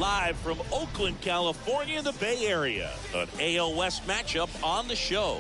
live from Oakland, California, the Bay Area. An AL West matchup on the show.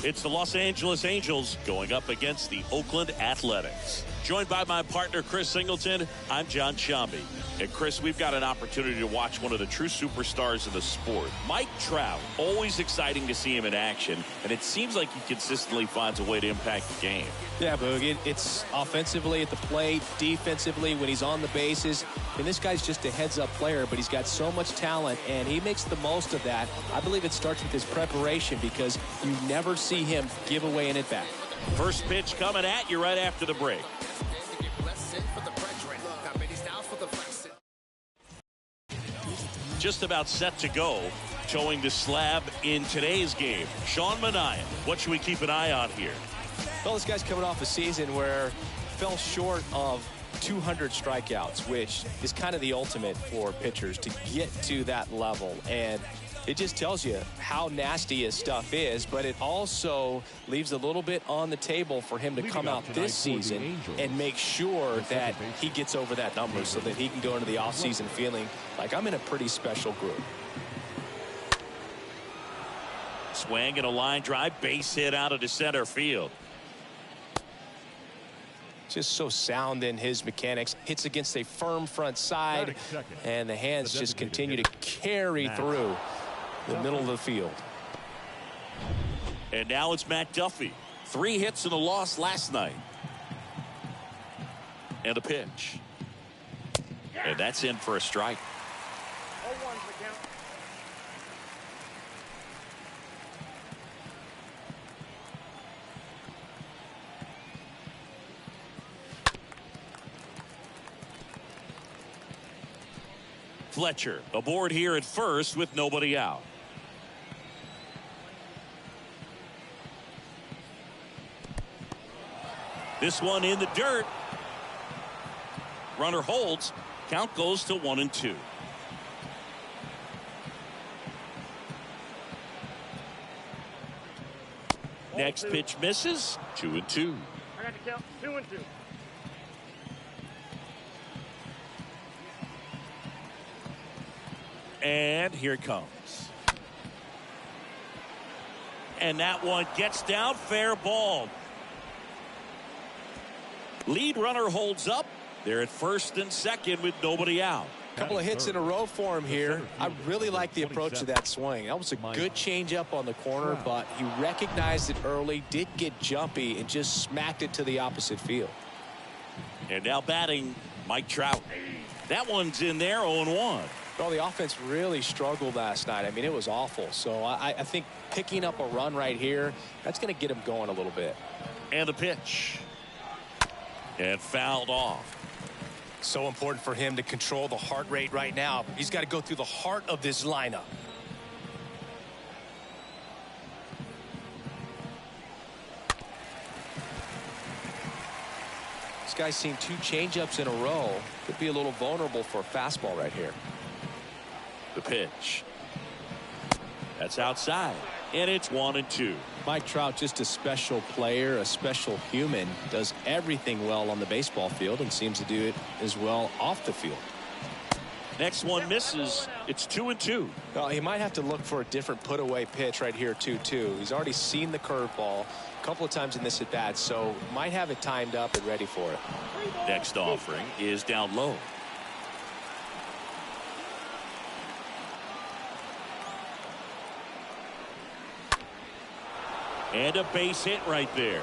It's the Los Angeles Angels going up against the Oakland Athletics. Joined by my partner, Chris Singleton, I'm John Shambi. And Chris, we've got an opportunity to watch one of the true superstars in the sport. Mike Trout, always exciting to see him in action, and it seems like he consistently finds a way to impact the game. Yeah, Boog, it's offensively at the plate, defensively when he's on the bases. And this guy's just a heads-up player, but he's got so much talent, and he makes the most of that. I believe it starts with his preparation because you never see him give away an at-bat. First pitch coming at you right after the break. Just about set to go, towing the slab in today's game. Sean Manaea, what should we keep an eye on here? Well, this guy's coming off a season where fell short of 200 strikeouts, which is kind of the ultimate for pitchers to get to that level. And it just tells you how nasty his stuff is, but it also leaves a little bit on the table for him to come out this season and make sure that he gets over that number so that he can go into the offseason feeling like I'm in a pretty special group. Swing and a line drive, base hit out of the center field. Just so sound in his mechanics. Hits against a firm front side, and the hands just continue to carry through the middle of the field. And now it's Matt Duffy. 3 hits and a loss last night. And a pitch. And that's in for a strike. Fletcher aboard here at first with nobody out. This one in the dirt. Runner holds. Count goes to 1-2. Next pitch misses. 2-2. I got to count 2-2. And here it comes. And that one gets down, fair ball. Lead runner holds up. They're at first and second with nobody out. A couple of hits in a row for him here. I really like the approach to that swing. That was a good changeup on the corner, but he recognized it early, did get jumpy, and just smacked it to the opposite field. And now batting, Mike Trout. That one's in there, 0-1. Well, the offense really struggled last night. I mean, it was awful. So I think picking up a run right here, that's going to get him going a little bit. And a pitch. And fouled off. So important for him to control the heart rate right now. He's got to go through the heart of this lineup. This guy's seen 2 changeups in a row. Could be a little vulnerable for a fastball right here. The pitch. That's outside. And it's 1-2. Mike Trout, just a special player, a special human, does everything well on the baseball field and seems to do it as well off the field. Next one misses. It's 2-2. Well, he might have to look for a different put away pitch right here 2-2. He's already seen the curveball a couple of times in this at bat, so might have it timed up and ready for it. Next offering is down low. And a base hit right there.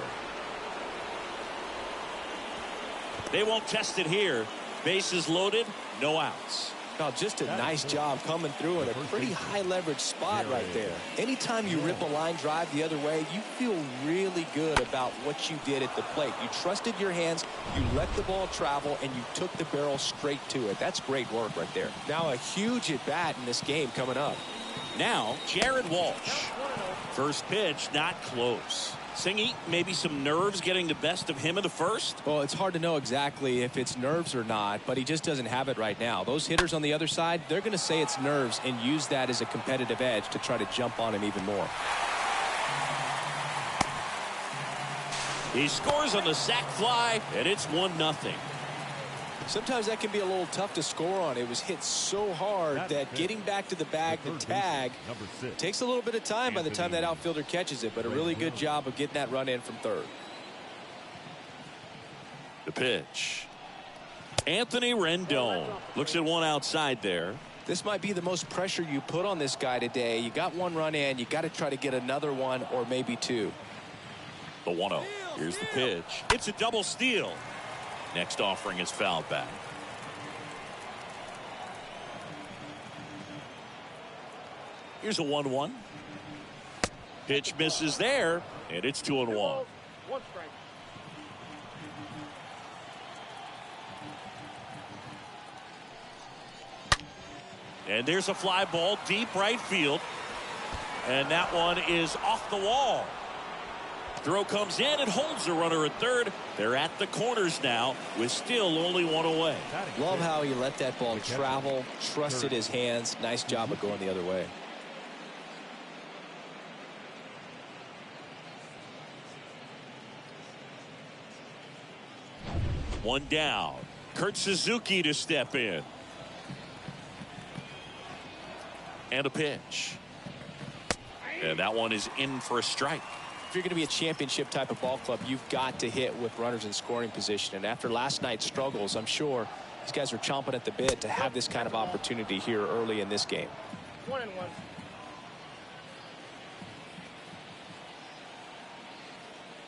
They won't test it here. Bases loaded, no outs. Now, just a nice job coming through in a pretty high leverage spot right there. Anytime you rip a line drive the other way, you feel really good about what you did at the plate. You trusted your hands, you let the ball travel, and you took the barrel straight to it. That's great work right there. Now a huge at bat in this game coming up. Now Jared Walsh. First pitch not close. Singy, maybe some nerves getting the best of him in the first. Well, it's hard to know exactly if it's nerves or not, but he just doesn't have it right now. Those hitters on the other side, they're going to say it's nerves and use that as a competitive edge to try to jump on him even more. He scores on the sac fly, and it's 1-0. Sometimes that can be a little tough to score on. It was hit so hard that getting back to the bag to tag takes a little bit of time by the time that outfielder catches it, but a really good job of getting that run in from third. The pitch. Anthony Rendon looks at one outside there. This might be the most pressure you put on this guy today. You got one run in, you got to try to get another one or maybe two. The 1-0. Here's the pitch. It's a double steal. Next offering is fouled back. Here's a 1-1. Pitch misses there, and it's 2-1. One strike. And there's a fly ball deep right field. And that one is off the wall. Throw comes in and holds the runner at third. They're at the corners now with still only one away. Love how he let that ball travel, trusted his hands. Nice job of going the other way. One down. Kurt Suzuki to step in. And a pitch. And that one is in for a strike. If you're going to be a championship type of ball club, you've got to hit with runners in scoring position. And after last night's struggles, I'm sure these guys are chomping at the bit to have this kind of opportunity here early in this game. 1-1.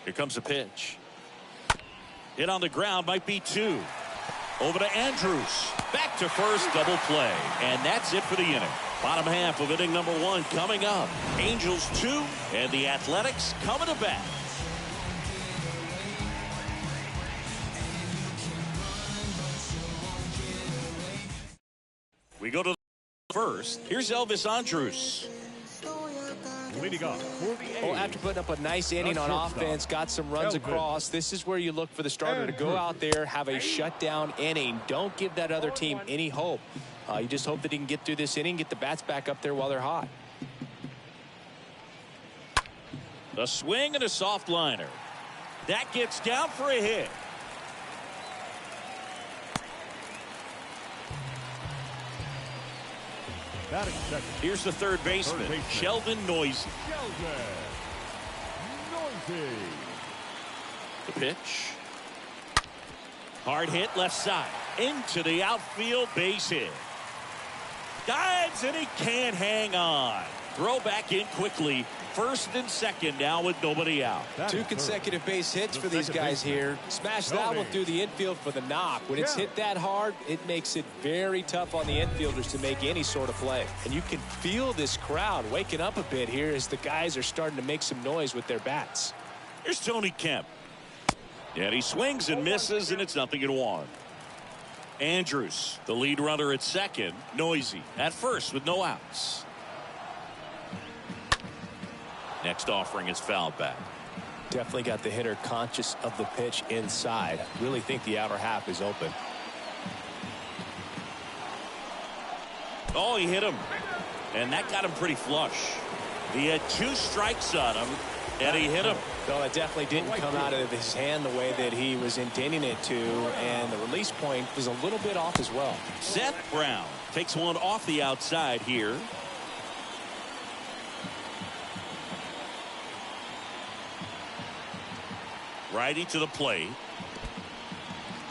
Here comes a pitch. Hit on the ground, might be two. Over to Andrews. Back to first, double play. And that's it for the inning. Bottom half of inning number 1 coming up. Angels 2 and the Athletics coming to bat. We go to the first. Here's Elvis Andrews. Leading off for the A's. Well, after putting up a nice inning on offense, got some runs across, this is where you look for the starter to go out there, have a shutdown inning. Don't give that other team any hope. You just hope that he can get through this inning, get the bats back up there while they're hot. A swing and a soft liner. That gets down for a hit. Here's the third baseman, Sheldon Noisy. The pitch. Hard hit left side. Into the outfield, base hit. Dives and he can't hang on. Throw back in quickly. First and second now with nobody out. 2 consecutive base hits for these guys here. Smash that one through the infield for the knock. When it's hit that hard, it makes it very tough on the infielders to make any sort of play. And you can feel this crowd waking up a bit here as the guys are starting to make some noise with their bats. Here's Tony Kemp. And he swings and misses, and it's 0-1. Andrews, the lead runner at second. Noisy at first with no outs. Next offering is fouled back. Definitely got the hitter conscious of the pitch inside. Really think the outer half is open. Oh, he hit him. And that got him pretty flush. He had 2 strikes on him, and he hit him. No, it definitely didn't come out of his hand the way that he was intending it to, and the release point was a little bit off as well. Seth Brown takes one off the outside here. Righty to the plate.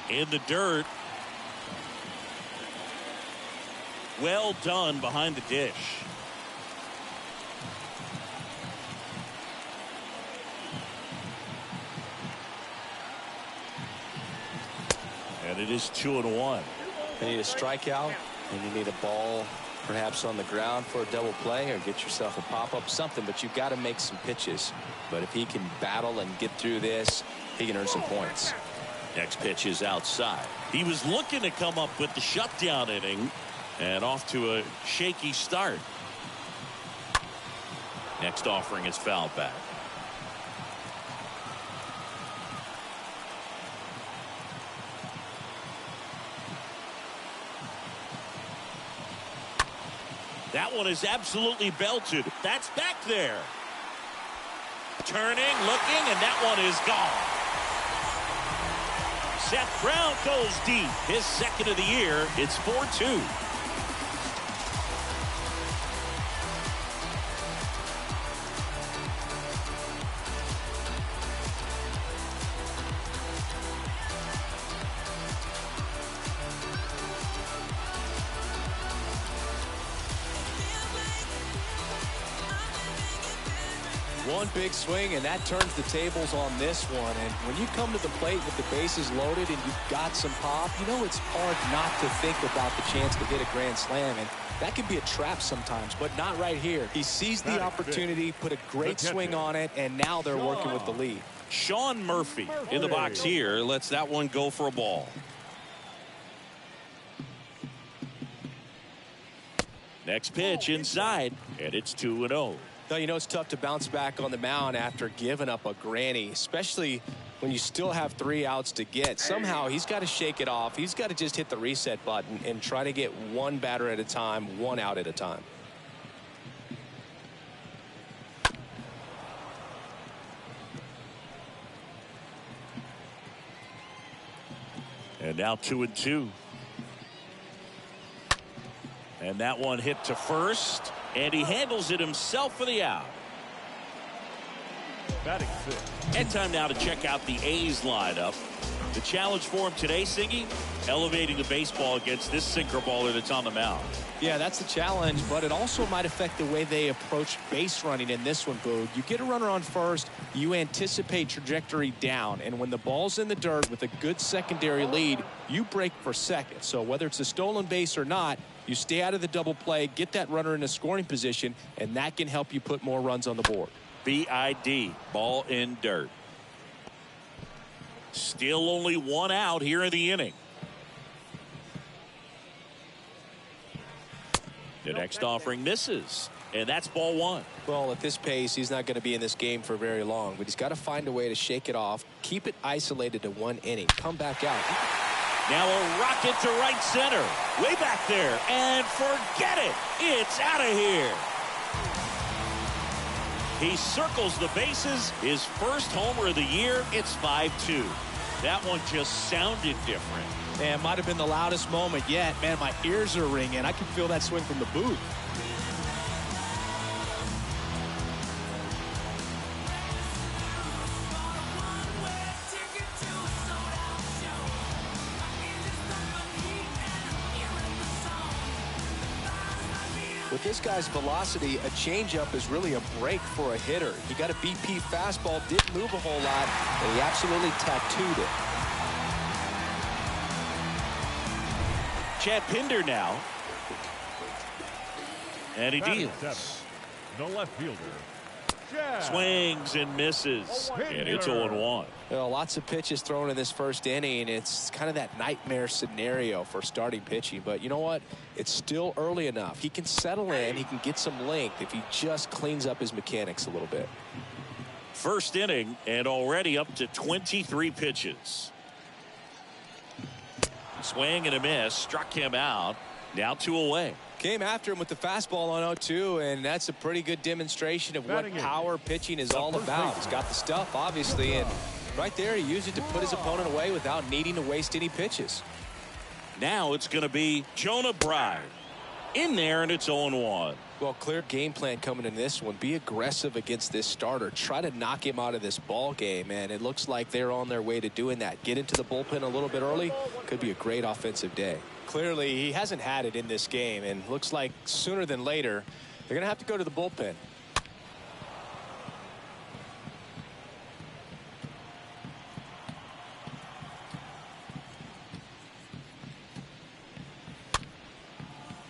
In the dirt. Well done behind the dish. And it is 2-1. You need a strikeout, and you need a ball perhaps on the ground for a double play, or get yourself a pop-up, something, but you've got to make some pitches. But if he can battle and get through this, he can earn some points. Next pitch is outside. He was looking to come up with the shutdown inning, and off to a shaky start. Next offering is fouled back. That one is absolutely belted. That's back there. Turning, looking, and that one is gone. set. Brown goes deep. His second of the year. It's 4-2. One big swing, and that turns the tables on this one. And when you come to the plate with the bases loaded and you've got some pop, you know it's hard not to think about the chance to hit a grand slam. And that can be a trap sometimes, but not right here. He sees the opportunity, put a great swing on it, and now they're working with the lead. Sean Murphy in the box here lets that one go for a ball. Next pitch inside, and it's 2-0. Now, you know it's tough to bounce back on the mound after giving up a granny, especially when you still have 3 outs to get. Somehow he's got to shake it off. He's got to just hit the reset button and try to get one batter at a time, 1 out at a time. And now 2-2. And that one hit to first, and he handles it himself for the out. Batting 6. And time now to check out the A's lineup. The challenge for him today, Singy, elevating the baseball against this sinker baller that's on the mound. Yeah, that's the challenge, but it also might affect the way they approach base running in this one, Boog. You get a runner on first, you anticipate trajectory down, and when the ball's in the dirt with a good secondary lead, you break for second. So whether it's a stolen base or not, you stay out of the double play, get that runner in a scoring position, and that can help you put more runs on the board. BID, ball in dirt. Still only 1 out here in the inning. The next offering misses, and that's ball 1. Well, at this pace, he's not going to be in this game for very long, but he's got to find a way to shake it off, keep it isolated to 1 inning, come back out. Now a rocket to right center, way back there, and forget it. It's out of here. He circles the bases, his first homer of the year. It's 5-2. That one just sounded different. Man, might have been the loudest moment yet. Man, my ears are ringing. I can feel that swing from the booth. With this guy's velocity, a changeup is really a break for a hitter. He got a BP fastball, didn't move a whole lot, and he absolutely tattooed it. Chad Pinder now. And he deals. The left fielder. Swings and misses. And it's 0-1. Well, lots of pitches thrown in this first inning. It's kind of that nightmare scenario for starting pitching. But you know what? It's still early enough. He can settle in. He can get some length if he just cleans up his mechanics a little bit. First inning and already up to 23 pitches. Swing and a miss. Struck him out. Now 2 away. Came after him with the fastball on 0-2, and that's a pretty good demonstration of what power pitching is all about. He's got the stuff, obviously, and right there he used it to put his opponent away without needing to waste any pitches. Now it's going to be Jonah Bride in there, and it's 0-1. Well, clear game plan coming in this one. Be aggressive against this starter. Try to knock him out of this ball game, and it looks like they're on their way to doing that. Get into the bullpen a little bit early. Could be a great offensive day. Clearly, he hasn't had it in this game, and looks like sooner than later, they're going to have to go to the bullpen.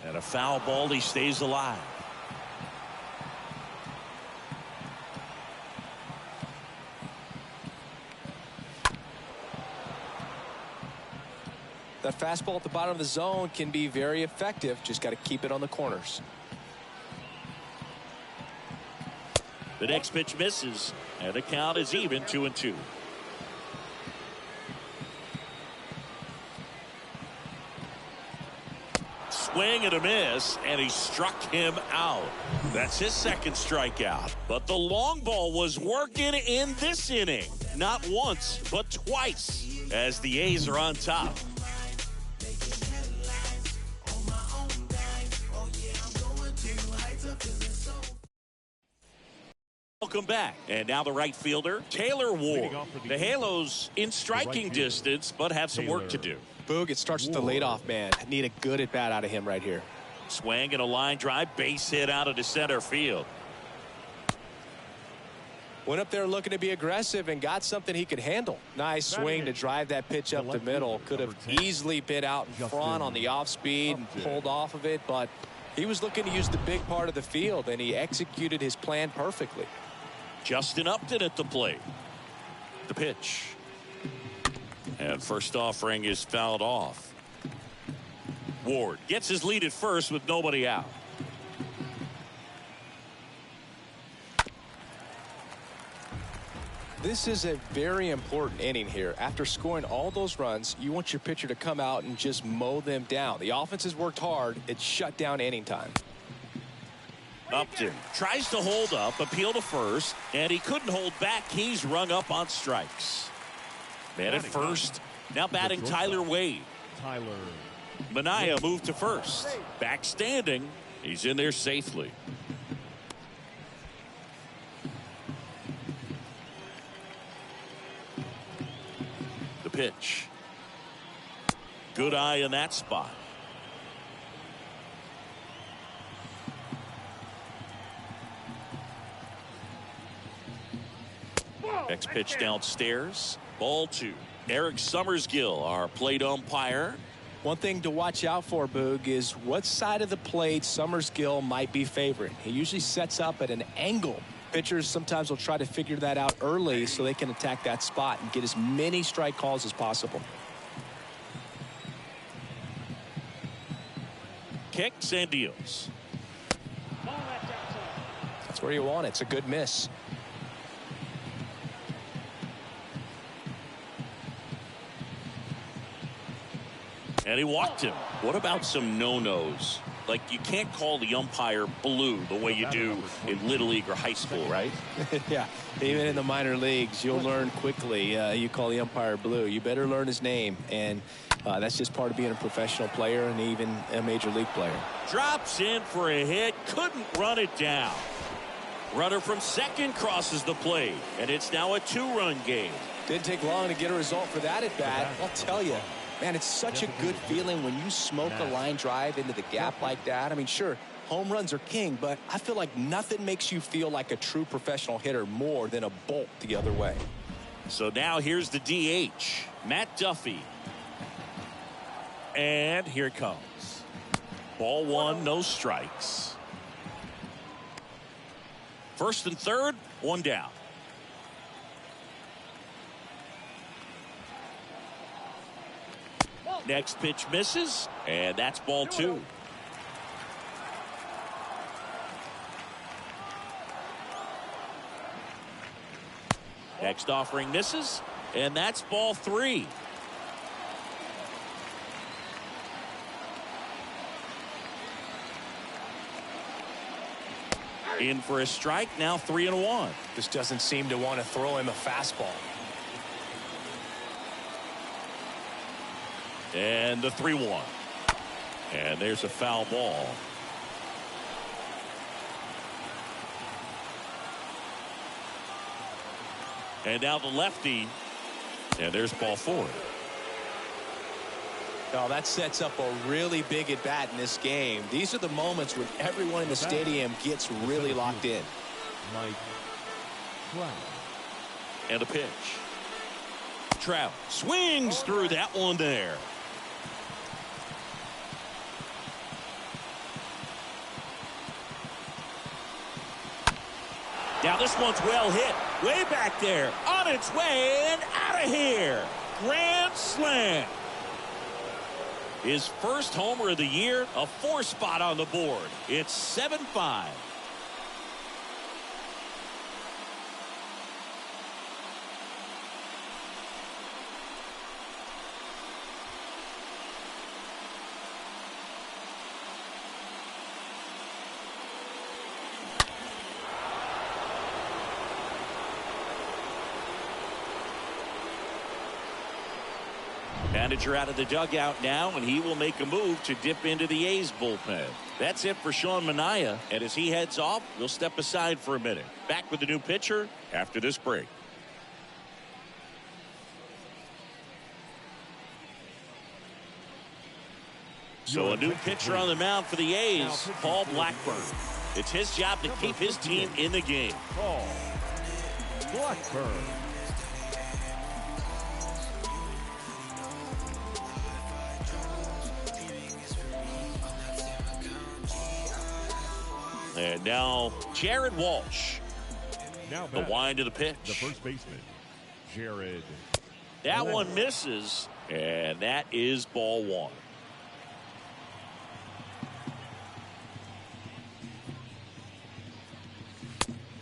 And a foul ball, he stays alive. That fastball at the bottom of the zone can be very effective. Just got to keep it on the corners. The next pitch misses, and the count is even 2-2. swing and a miss, and he struck him out. That's his second strikeout. But the long ball was working in this inning. Not once, but twice, as the A's are on top. Welcome back. And now the right fielder, Taylor Ward. The Halos in striking distance, but have some work to do. Boog, it starts with the leadoff man. Need a good at bat out of him right here. Swing and a line drive, base hit out of the center field. Went up there looking to be aggressive and got something he could handle. Nice swing to drive that pitch up the middle. Could have easily been out in front on the off speed and pulled off of it, but he was looking to use the big part of the field, and he executed his plan perfectly. Justin Upton at the plate. The pitch. And first offering is fouled off. Ward gets his lead at first with nobody out. This is a very important inning here. After scoring all those runs, you want your pitcher to come out and just mow them down. The offense has worked hard. It's shut down inning time. Upton tries to hold up, appeal to first, and he couldn't hold back. He's rung up on strikes. Man at first. Now batting Tyler Wade. Mania moved to first. Back standing. He's in there safely. The pitch. Good eye in that spot. Next pitch downstairs. Ball 2. Eric Summersgill, our plate umpire. One thing to watch out for, Boog, is what side of the plate Summersgill might be favoring. He usually sets up at an angle. Pitchers sometimes will try to figure that out early so they can attack that spot and get as many strike calls as possible. Kicks and deals. That's where you want it. It's a good miss. And he walked him. What about some no-nos? Like, you can't call the umpire blue the way you do in Little League or high school, right? Yeah, even in the minor leagues, you'll learn quickly. You call the umpire blue. You better learn his name. And that's just part of being a professional player and even a major league player. Drops in for a hit. Couldn't run it down. Runner from second crosses the plate. And it's now a 2-run game. Didn't take long to get a result for that at bat. I'll tell you. Man, it's such a good feeling when you smoke a line drive into the gap like that. I mean, sure, home runs are king, but I feel like nothing makes you feel like a true professional hitter more than a bolt the other way. So now here's the DH, Matt Duffy. And here it comes. Ball 1, no strikes. First and third, 1 down. Next pitch misses, and that's ball 2. Next offering misses, and that's ball 3. In for a strike, now 3-1. Just doesn't seem to want to throw him a fastball. And the 3-1. And there's a foul ball. And now the lefty. And there's ball 4. No, that sets up a really big at bat in this game. These are the moments when everyone in the stadium gets really locked in. And a pitch. Trout swings through that one there. Now this one's well hit. Way back there. On its way and out of here. Grand slam. His first homer of the year. A 4 spot on the board. It's 7-5. Manager out of the dugout now, and he will make a move to dip into the A's bullpen. That's it for Sean Manaea, and as he heads off, we'll step aside for a minute. Back with the new pitcher after this break. So a new pitcher on the mound for the A's, Paul Blackburn. It's his job to keep his team in the game. Paul Blackburn. And now Jared Walsh. Now The wind of the pitch. The first baseman, Jared. That one misses, and that is ball one.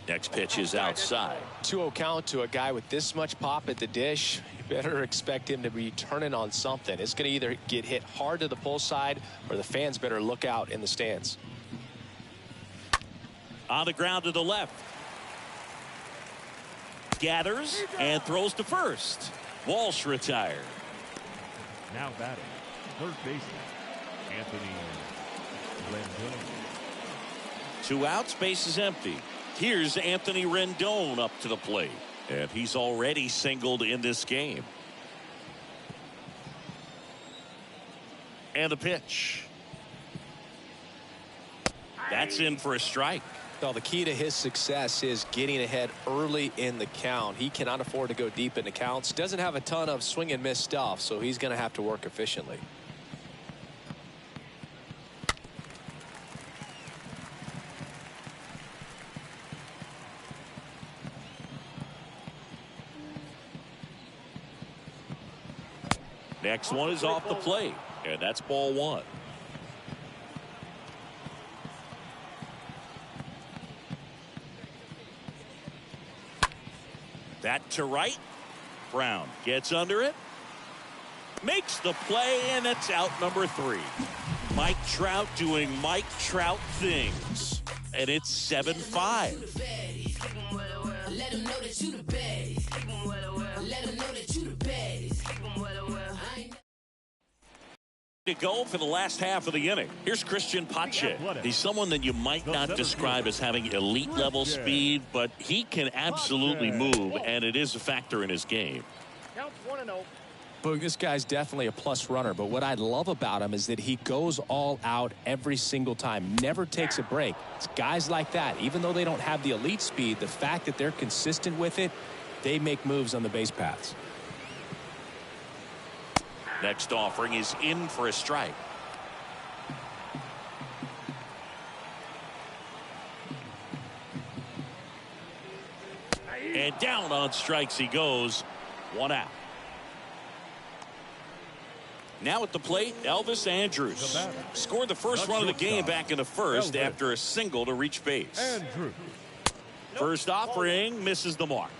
Next pitch is outside. 2-0 count to a guy with this much pop at the dish. You better expect him to be turning on something. It's going to either get hit hard to the pull side, or the fans better look out in the stands. On the ground to the left. Gathers and throws to first. Walsh retired. Now batting, third baseman, Anthony Rendon. 2 outs, base is empty. Here's Anthony Rendon up to the plate, and he's already singled in this game. And the pitch. That's in for a strike. Well, the key to his success is getting ahead early in the count. He cannot afford to go deep into counts. Doesn't have a ton of swing and miss stuff, so he's going to have to work efficiently. Next one is off the plate, and that's ball one. That to right. Brown gets under it. Makes the play, and it's out number 3. Mike Trout doing Mike Trout things. And it's 7-5. Let him know that you the best. Let him know that you the best. To go for the last half of the inning. Here's Christian Pache. He's someone that you might not describe as having elite level speed, but he can absolutely move, and it is a factor in his game. Count 1-0. Boog, this guy's definitely a plus runner, but what I love about him is that he goes all out every single time, never takes a break. It's guys like that, even though they don't have the elite speed, the fact that they're consistent with it, they make moves on the base paths. Next offering is in for a strike. And down on strikes he goes. 1 out. Now at the plate, Elvis Andrews scored the first run of the game back in the first after a single to reach base. First offering misses the mark.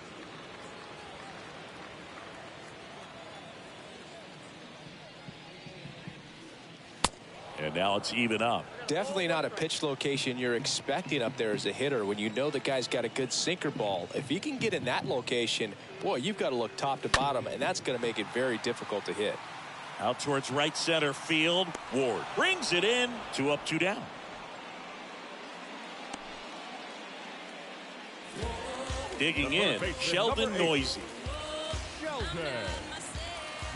And now it's even up. Definitely not a pitch location you're expecting up there as a hitter when you know the guy's got a good sinker ball. If he can get in that location, boy, you've got to look top to bottom, and that's going to make it very difficult to hit. Out towards right center field. Ward brings it in. 2 up, 2 down. Digging in, Sheldon Noisy.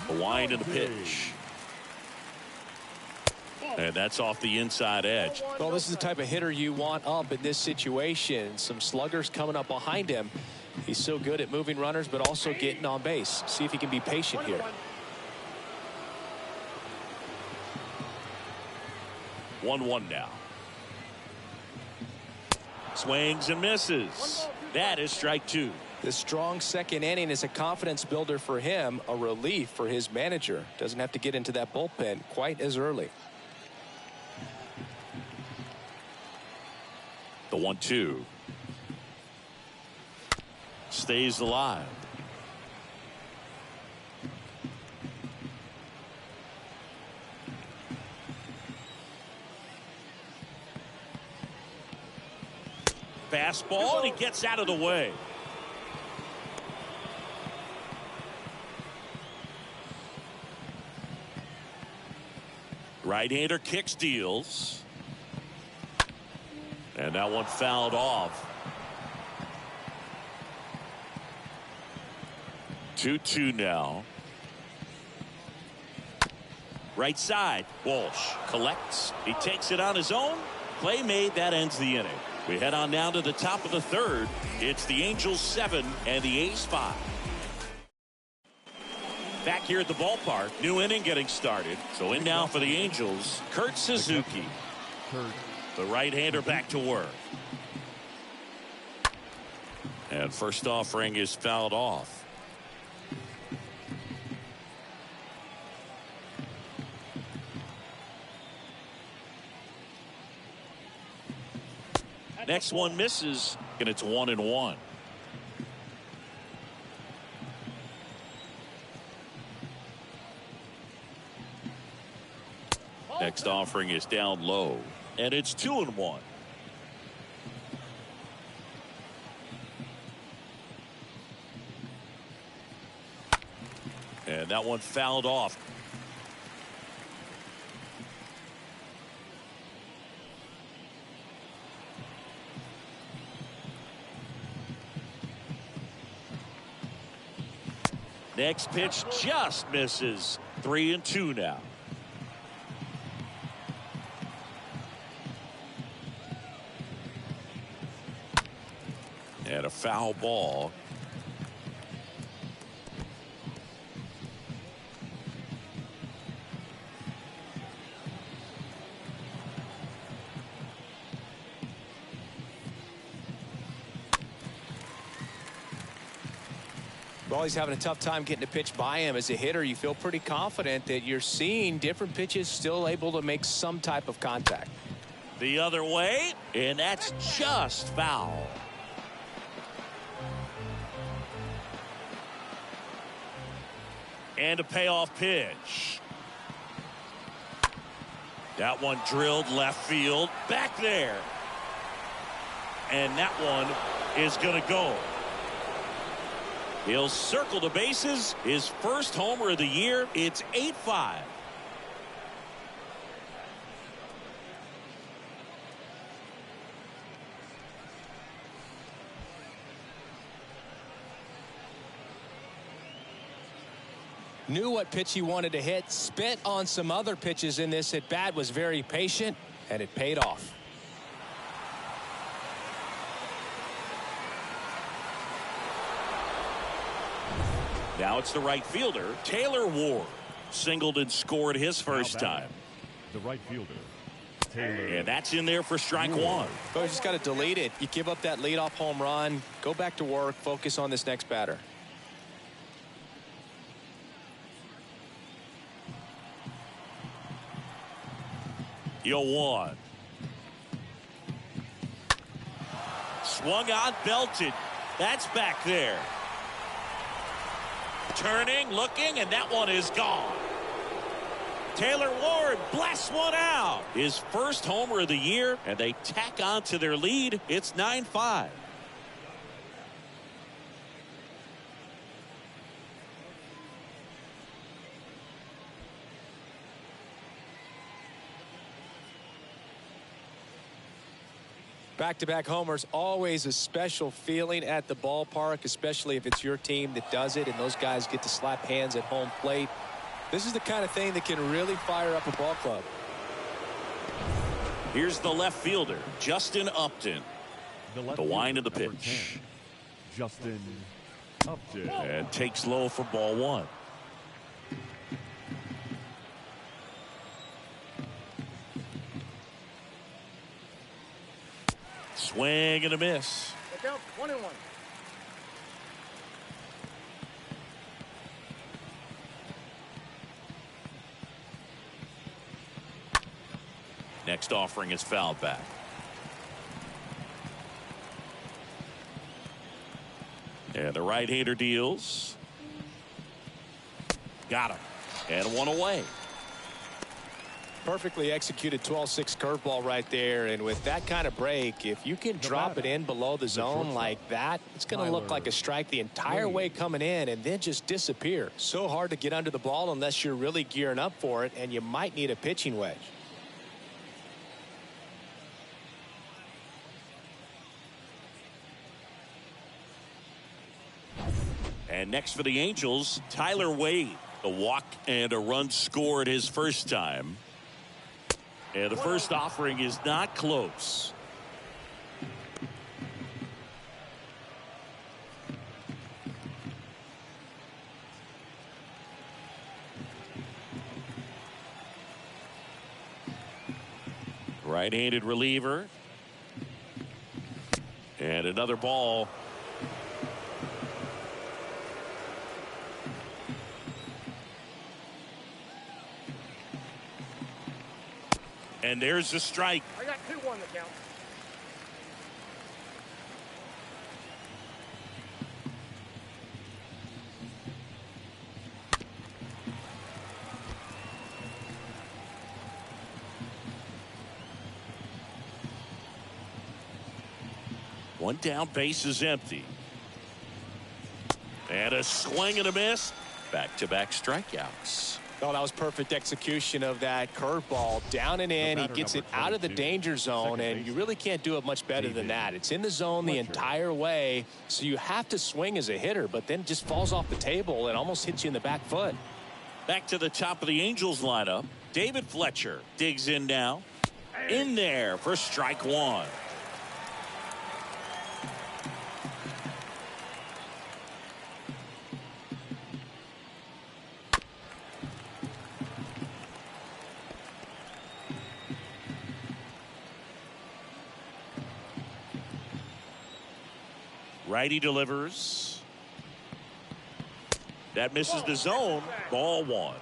The wind of the pitch. And that's off the inside edge. Well, this is the type of hitter you want up in this situation. Some sluggers coming up behind him. He's so good at moving runners, but also getting on base. See if he can be patient here. 1-1 now. Swings and misses. That is strike 2. This strong second inning is a confidence builder for him, a relief for his manager. Doesn't have to get into that bullpen quite as early. The 1-2. Stays alive. Fastball, and he gets out of the way. Right-hander kicks, deals. And that one fouled off. 2-2 now. Right side. Walsh collects. He takes it on his own. Play made. That ends the inning. We head on down to the top of the third. It's the Angels 7 and the A's 5. Back here at the ballpark. New inning getting started. So in now for the Angels, Kurt Suzuki. The right-hander back to work. And first offering is fouled off. Next one misses, and it's 1-1. Next offering is down low, and it's 2-1. And that one fouled off. Next pitch just misses. 3-2 now. And a foul ball. Well, he's having a tough time getting a pitch by him. As a hitter, you feel pretty confident that you're seeing different pitches still able to make some type of contact. The other way, and that's just foul. And a payoff pitch. That one drilled left field. Back there. And that one is going to go. He'll circle the bases. His first homer of the year. It's 8-5. Knew what pitch he wanted to hit. Spit on some other pitches in this at bat. Was very patient, and it paid off. Now it's the right fielder, Taylor Ward. Singled and scored his first time. The right fielder, Taylor. And that's in there for strike one. Oh, you just got to delete it. You give up that leadoff home run. Go back to work. Focus on this next batter. Yo, one. Swung on, belted. That's back there. Turning, looking, and that one is gone. Taylor Ward blasts one out. His first homer of the year, and they tack on to their lead. It's 9-5. Back-to-back homers, always a special feeling at the ballpark, especially if it's your team that does it and those guys get to slap hands at home plate. This is the kind of thing that can really fire up a ball club. Here's the left fielder, Justin Upton. The wind of the pitch. 10, Justin Upton. And takes low for ball one. Swing and a miss. 1-1. Next offering is fouled back. And the right-hander deals. Got him. And one away. Perfectly executed 12-6 curveball right there. And with that kind of break, if you can drop it in below the zone like that, it's going to look like a strike the entire way coming in and then just disappear. So hard to get under the ball unless you're really gearing up for it, and you might need a pitching wedge. And next for the Angels, Tyler Wade. A walk and a run scored his first time. And the first offering is not close. Right-handed reliever. And another ball. And there's the strike. I got 2-1 to count. One down, base is empty. And a swing and a miss. Back-to-back strikeouts. Oh, that was perfect execution of that curveball. Down and in. He gets it out of the danger zone, and you really can't do it much better than that. It's in the zone the entire way, so you have to swing as a hitter, but then it just falls off the table and almost hits you in the back foot. Back to the top of the Angels lineup. David Fletcher digs in now. In there for strike one. Righty delivers. That misses the zone. Ball one.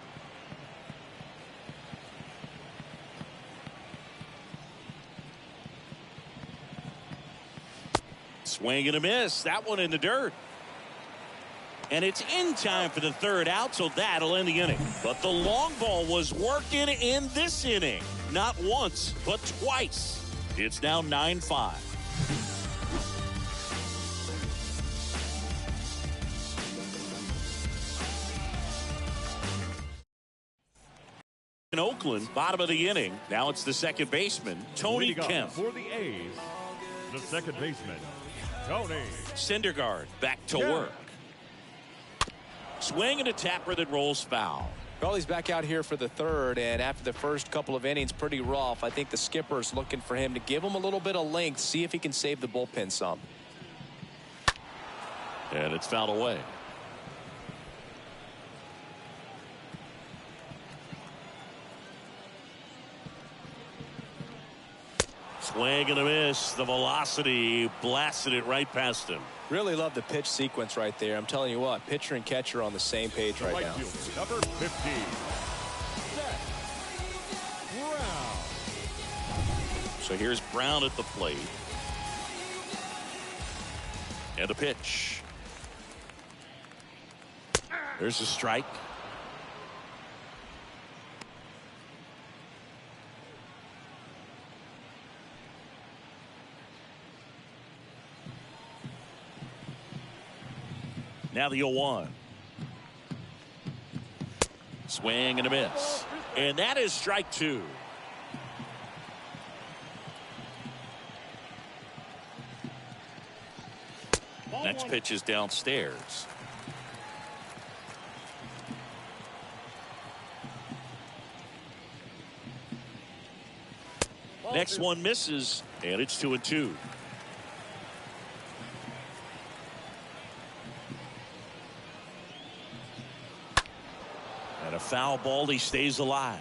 Swing and a miss. That one in the dirt. And it's in time for the third out, so that'll end the inning. But the long ball was working in this inning. Not once, but twice. It's now 9-5. In Oakland, bottom of the inning. Now it's the second baseman, Tony Kemp. For the A's, the second baseman, Tony Syndergaard back to work. Swing and a tapper that rolls foul. Well, he's back out here for the third, and after the first couple of innings, pretty rough. I think the skipper's looking for him to give him a little bit of length, see if he can save the bullpen some. And it's fouled away. Swing and a miss. The velocity blasted it right past him. Really love the pitch sequence right there. I'm telling you what, pitcher and catcher are on the same page right now. fielder, number 15. Brown. So here's Brown at the plate. And a pitch. There's a strike. Now the 0-1. Swing and a miss. And that is strike two. Next pitch is downstairs. Next one misses, and it's 2-2. And a foul ball, he stays alive.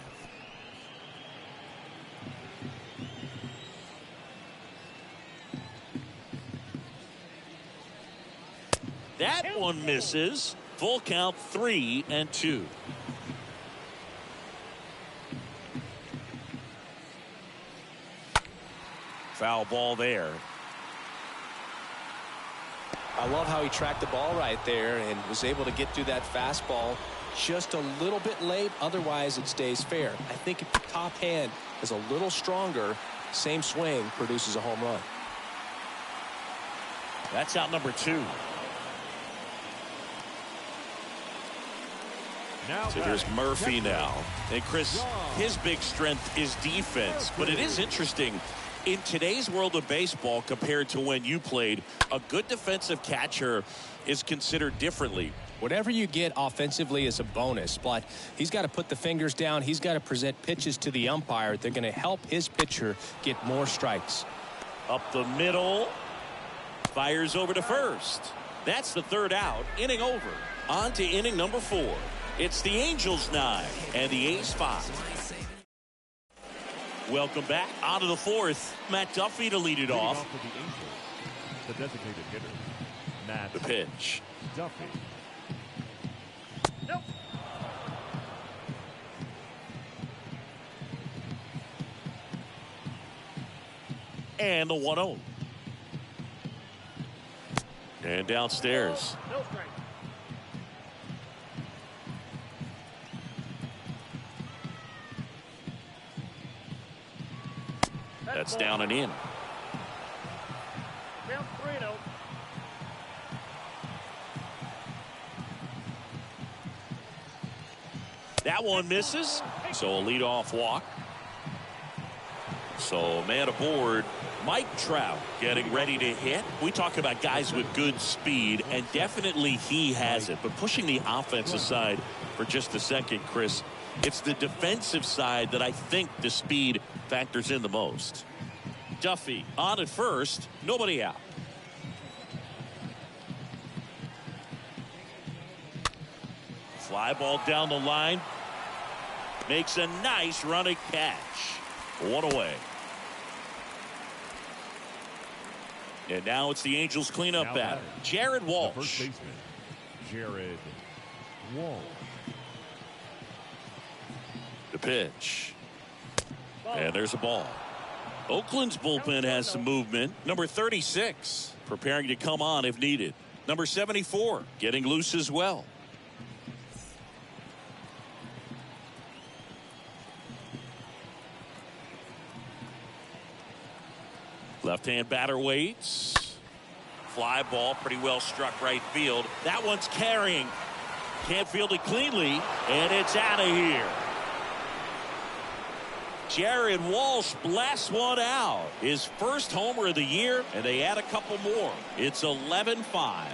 That one misses. Full count, 3-2. Foul ball there. I love how he tracked the ball right there and was able to get through that fastball just a little bit late. Otherwise, it stays fair. I think if the top hand is a little stronger, same swing produces a home run. That's out number 2. So here's Murphy now. And Chris, his big strength is defense. But it is interesting. In today's world of baseball, compared to when you played, a good defensive catcher is considered differently. Whatever you get offensively is a bonus, but he's got to put the fingers down. He's got to present pitches to the umpire. They're going to help his pitcher get more strikes. Up the middle. Fires over to first. That's the 3rd out. Inning over. On to inning number 4. It's the Angels 9 and the A's 5. Welcome back. On to the 4th. Matt Duffy to lead it off. The designated hitter, Matt The pitch. Duffy. Nope. And the 1-0. And downstairs. No strike. That's down and in. Count 3-0. That one misses. So a leadoff walk. So man aboard, Mike Trout getting ready to hit. We talk about guys with good speed, and definitely he has it. But pushing the offensive side for just a second, Chris, it's the defensive side that I think the speed factors in the most. Duffy on at first, nobody out. Fly ball down the line. Makes a nice running catch. 1 away. And now it's the Angels cleanup batter, Jared Walsh. First baseman, Jared Walsh. The pitch. And there's a ball. Oakland's bullpen has some movement. Number 36 preparing to come on if needed. Number 74 getting loose as well. Left-hand batter waits. Fly ball pretty well struck right field. That one's carrying. Can't field it cleanly, and it's out of here. Jared Walsh blasts one out. His first homer of the year, and they add a couple more. It's 11-5.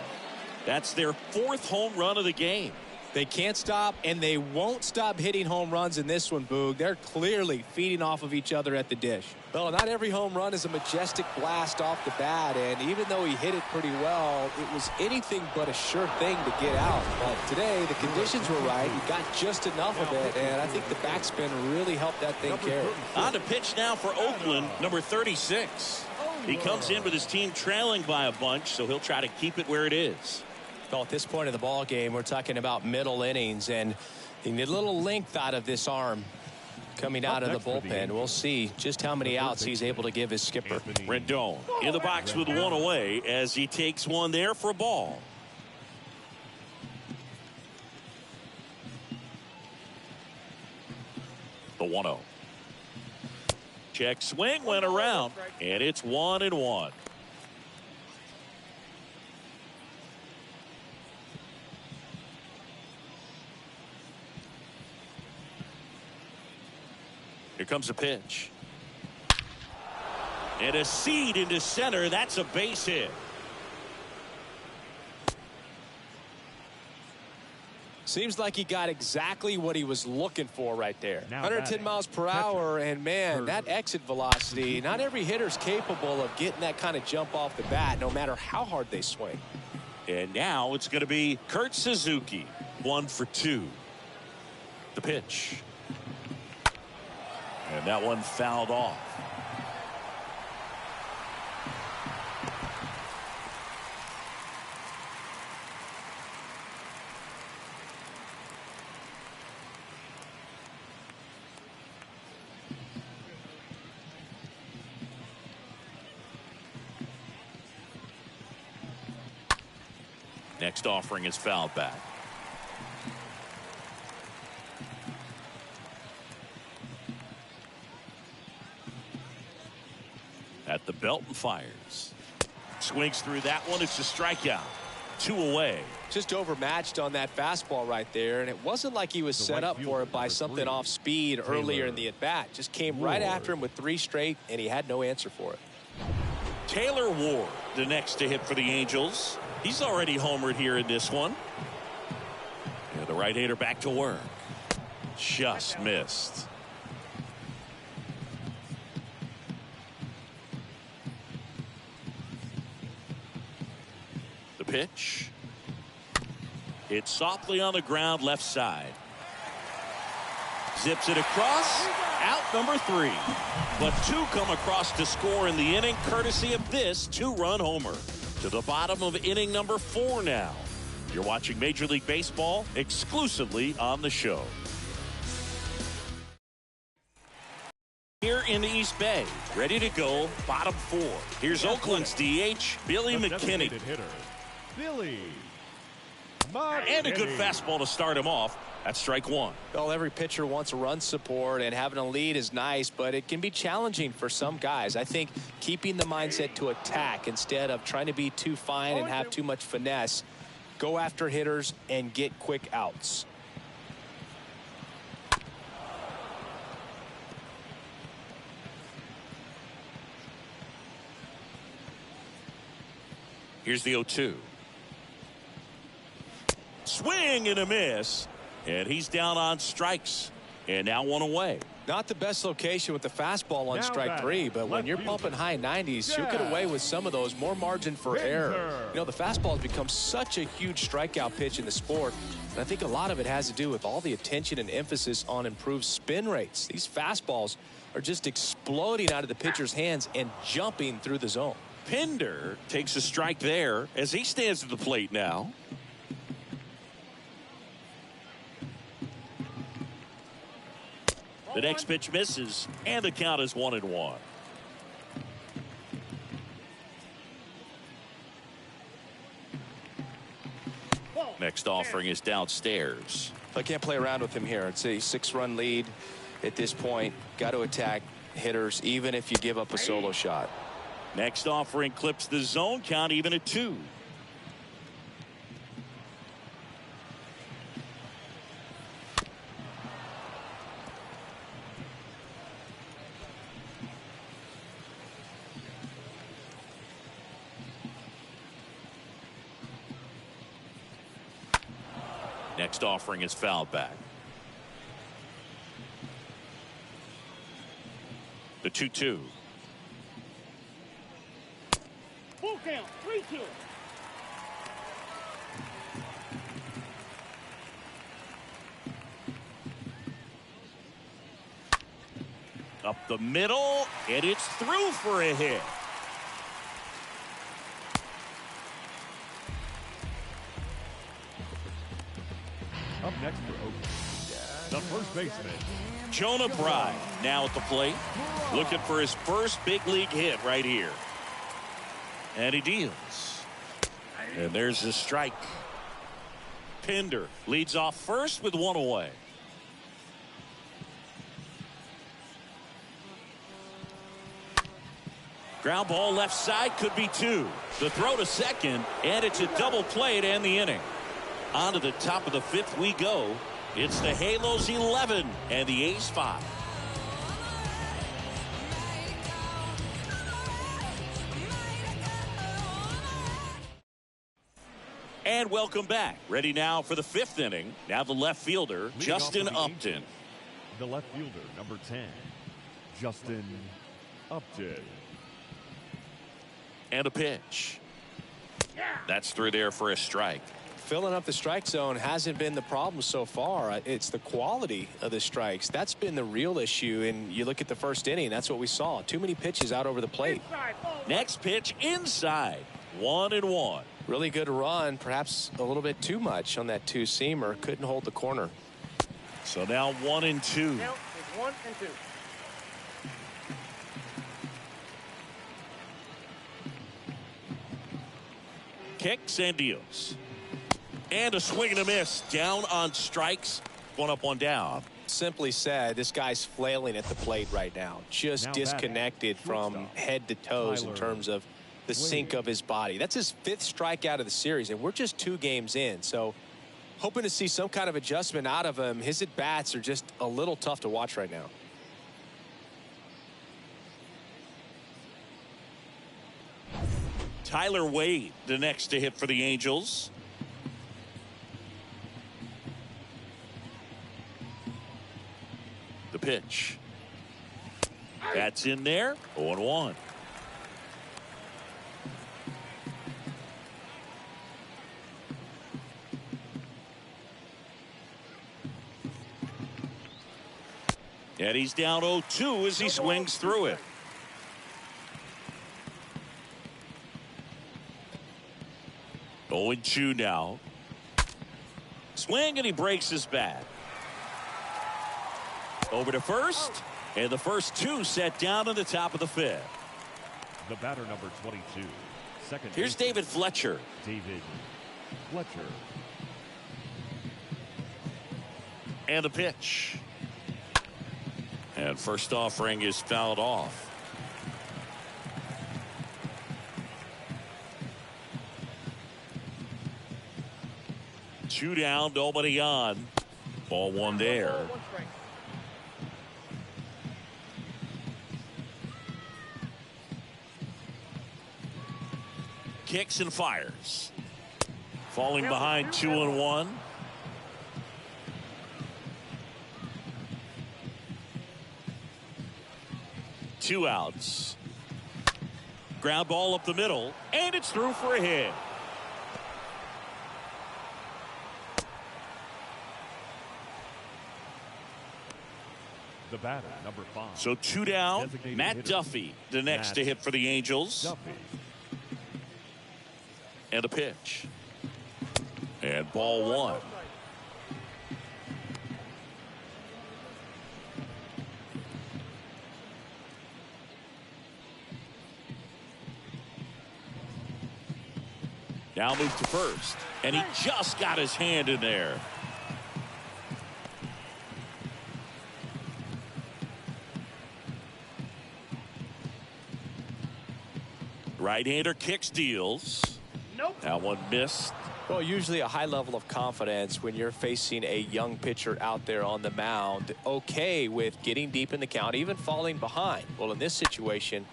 That's their 4th home run of the game. They can't stop, and they won't stop hitting home runs in this one, Boog. They're clearly feeding off of each other at the dish. Well, not every home run is a majestic blast off the bat, and even though he hit it pretty well, it was anything but a sure thing to get out. But today, the conditions were right. He got just enough of it, and I think the backspin really helped that thing carry. On to pitch now for Oakland, number 36. He comes in with his team trailing by a bunch, so he'll try to keep it where it is. Well, at this point of the ball game, we're talking about middle innings, and you need a little length out of this arm coming out of the bullpen. We'll see just how many outs he's able to give his skipper. Rendon in the box with 1 away as he takes one there for a ball. The 1-0. Check swing went around, and it's 1-1. Here comes a pitch. And a seed into center. That's a base hit. Seems like he got exactly what he was looking for right there. Now 110 miles per hour, and man, that exit velocity, not every hitter's capable of getting that kind of jump off the bat, no matter how hard they swing. And now it's going to be Kurt Suzuki. 1 for 2. The pitch. And that one fouled off. Next offering is fouled back. At the belt and fires. Swings through that one. It's a strikeout. 2 away. Just overmatched on that fastball right there, and it wasn't like he was set up for it by something off speed earlier in the at-bat. Just came right after him with 3 straight, and he had no answer for it. Taylor Ward, the next to hit for the Angels. He's already homered here in this one. And the right-hander back to work. Just missed. The pitch. Hit softly on the ground left side. Zips it across. Out number 3. But 2 come across to score in the inning courtesy of this 2-run homer. To the bottom of inning number 4 now. You're watching Major League Baseball exclusively on the show. Here in the East Bay, ready to go, bottom 4. Here's Oakland's DH, Billy McKinney. Billy. And a good fastball to start him off. That's strike 1. Well, every pitcher wants run support, and having a lead is nice, but it can be challenging for some guys. I think keeping the mindset to attack instead of trying to be too fine and have too much finesse. Go after hitters and get quick outs. Here's the 0-2. Swing and a miss. And he's down on strikes. And now 1 away. Not the best location with the fastball on strike 3, but when you're pumping high 90s, you'll get away with some of those. More margin for error. You know, the fastball has become such a huge strikeout pitch in the sport. And I think a lot of it has to do with all the attention and emphasis on improved spin rates. These fastballs are just exploding out of the pitcher's hands and jumping through the zone. Pinder takes a strike there as he stands at the plate now. The next pitch misses, and the count is 1-1. Next offering is downstairs. I can't play around with him here. It's a 6-run lead at this point. Got to attack hitters, even if you give up a solo shot. Next offering clips the zone count even at 2. Next offering is fouled back. The 2-2. Full count, 3-2. Up the middle, and it's through for a hit. Up next for Oakland, the first baseman, Jonah Bride now at the plate, looking for his first big league hit right here. And he deals. And there's the strike. Pinder leads off first with 1 away. Ground ball left side, could be 2. The throw to second, and it's a double play to end the inning. On to the top of the 5th we go. It's the Halos 11 and the A's 5. And welcome back. Ready now for the 5th inning. Now the left fielder, Justin Upton. the left fielder, number 10, Justin Upton. And a pitch. That's through there for a strike. Filling up the strike zone hasn't been the problem so far. It's the quality of the strikes. That's been the real issue. And you look at the first inning, that's what we saw. Too many pitches out over the plate. Next pitch inside. 1-1. Really good run. Perhaps a little bit too much on that two-seamer. Couldn't hold the corner. So now 1-2. Now it's 1-2. Kicks and deals. And a swing and a miss. Down on strikes. 1 up, 1 down. Simply said, this guy's flailing at the plate right now. Just disconnected from head to toes in terms of the sink of his body. That's his 5th strikeout of the series, and we're just 2 games in. So hoping to see some kind of adjustment out of him. His at-bats are just a little tough to watch right now. Tyler Wade, the next to hit for the Angels. The pitch. That's in there. 0-1. And he's down 0-2 as he swings through it. Going 2 now. Swing, and he breaks his bat. Over to first, and the first 2 set down in the top of the 5th. The batter, number 22. Second. Here's David Fletcher. David Fletcher. And the pitch. And first offering is fouled off. Two down, nobody on. Ball 1 there. Kicks and fires. Falling behind 2-1. Two outs. Ground ball up the middle, and it's through for a hit. The batter, number 5. So 2 down. Designated Matt hitter. Duffy, the next to hit for the Angels. Duffy. And a pitch. And ball 1. Now move to first, and he just got his hand in there. Right-hander kicks, deals. Nope. That one missed. Well, usually a high level of confidence when you're facing a young pitcher out there on the mound. Okay with getting deep in the count, even falling behind. Well, in this situation,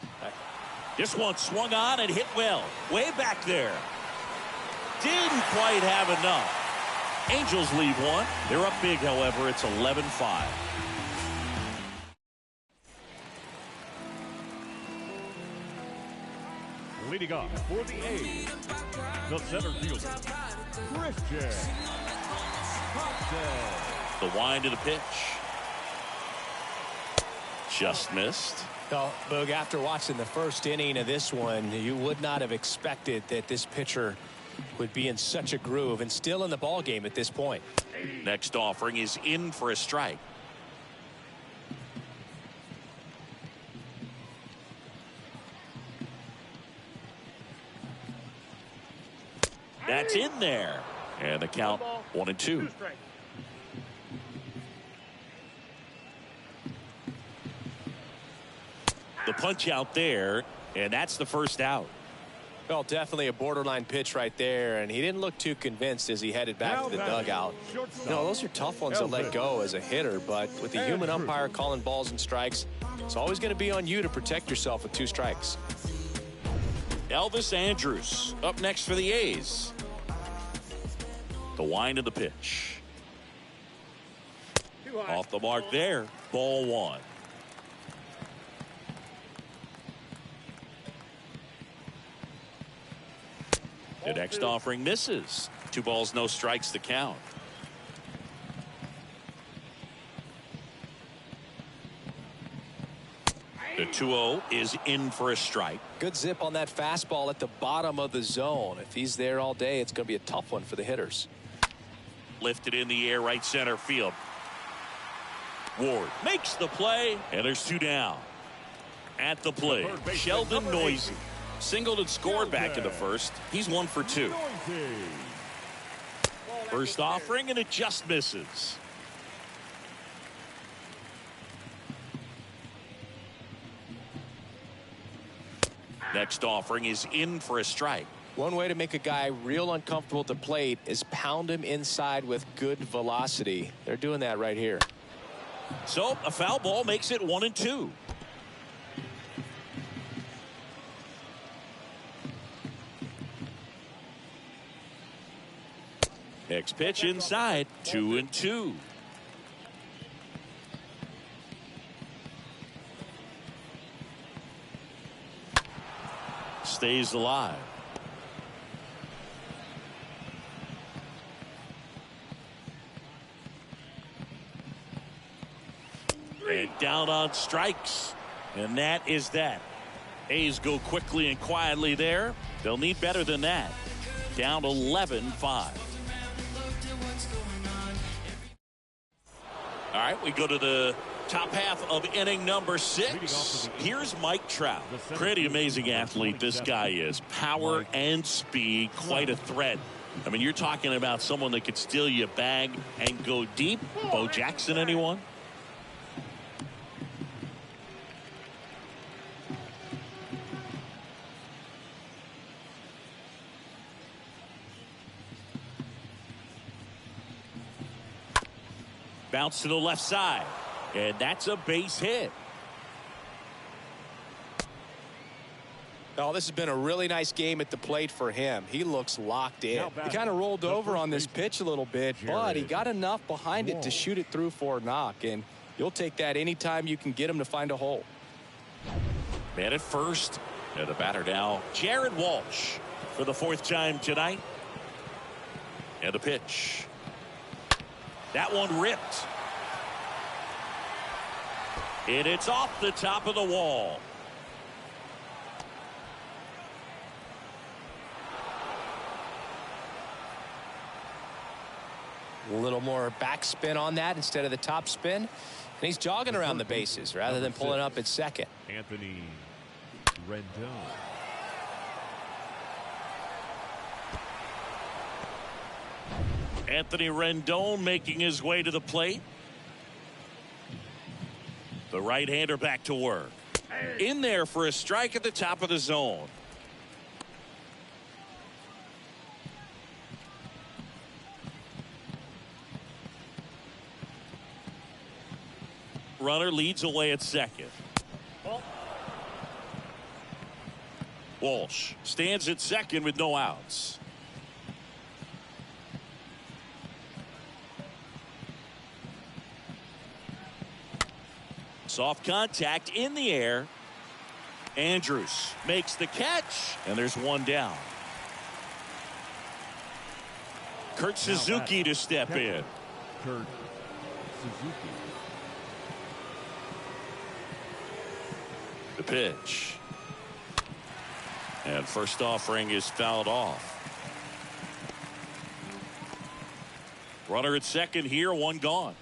this one swung on and hit well. Way back there. Didn't quite have enough. Angels leave 1. They're up big, however. It's 11-5. Leading off for the A's, the center fielder, Christian. The wind of the pitch. Just missed. well, Boog, after watching the first inning of this one, you would not have expected that this pitcher would be in such a groove and still in the ball game at this point. Next offering is in for a strike. That's in there. And the count 1-2. The punch out there, and that's the first out. Well, definitely a borderline pitch right there, and he didn't look too convinced as he headed back to the dugout. You know, those are tough ones to let go as a hitter, but with the human umpire calling balls and strikes, it's always going to be on you to protect yourself with 2 strikes. Elvis Andrews up next for the A's. The wind of the pitch. Off the mark there. Ball 1. The next offering misses. 2 balls, no strikes to count. The 2-0 is in for a strike. Good zip on that fastball at the bottom of the zone. If he's there all day, it's going to be a tough one for the hitters. Lifted in the air, right center field. Ward makes the play, and there's 2 down. At the plate, Sheldon Noisy. Singled and scored back in the first. He's 1 for 2. First offering, and it just misses. Next offering is in for a strike. One way to make a guy real uncomfortable at the plate is pound him inside with good velocity. They're doing that right here. So a foul ball makes it 1-2. Next pitch inside, 2-2. Stays alive. And down on strikes. And that is that. A's go quickly and quietly there. They'll need better than that. Down 11-5. All right, we go to the top half of inning number 6. Here's Mike Trout. Pretty amazing athlete this guy is. Power and speed, quite a threat. I mean, you're talking about someone that could steal your bag and go deep. Bo Jackson, anyone? Bounce to the left side. And that's a base hit. Oh, this has been a really nice game at the plate for him. He looks locked in. He kind of rolled over on this pitch a little bit, but he got enough behind it to shoot it through for a knock. And you'll take that anytime you can get him to find a hole. Man at first. And the batter now, Jared Walsh, for the 4th time tonight. And the pitch. That one ripped. And it's off the top of the wall. A little more backspin on that instead of the top spin. And he's jogging around the bases rather than pulling up at second. Anthony Rendon. Anthony Rendon making his way to the plate. The right-hander back to work. In there for a strike at the top of the zone. Runner leads away at second. Walsh stands at second with no outs. Soft contact in the air. Andrews makes the catch, and there's one down. Kurt Suzuki to step in. Kurt Suzuki. The pitch. And first offering is fouled off. Runner at second here, one gone.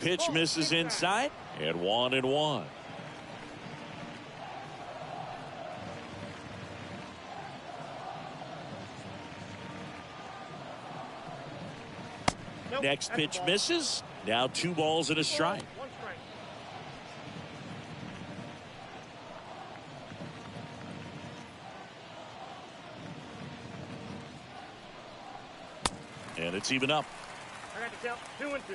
Pitch misses inside, and 1-1. Next pitch misses. Now 2 balls and a strike. And it's even up. I got to count 2-2.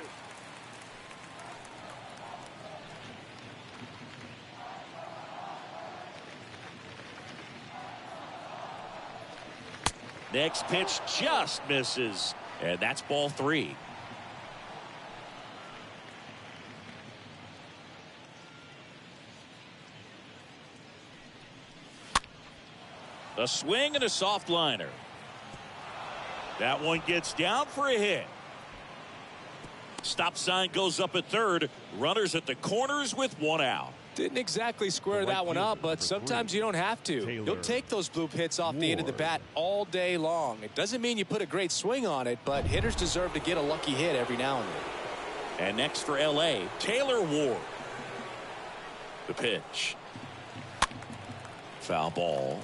Next pitch just misses, and that's ball 3. A swing and a soft liner. That one gets down for a hit. Stop sign goes up at third. Runners at the corners with 1 out. Didn't exactly square that one up, but sometimes you don't have to. You'll take those bloop hits off the end of the bat all day long. It doesn't mean you put a great swing on it, but hitters deserve to get a lucky hit every now and then. And next for L.A., Taylor Ward. The pitch. Foul ball.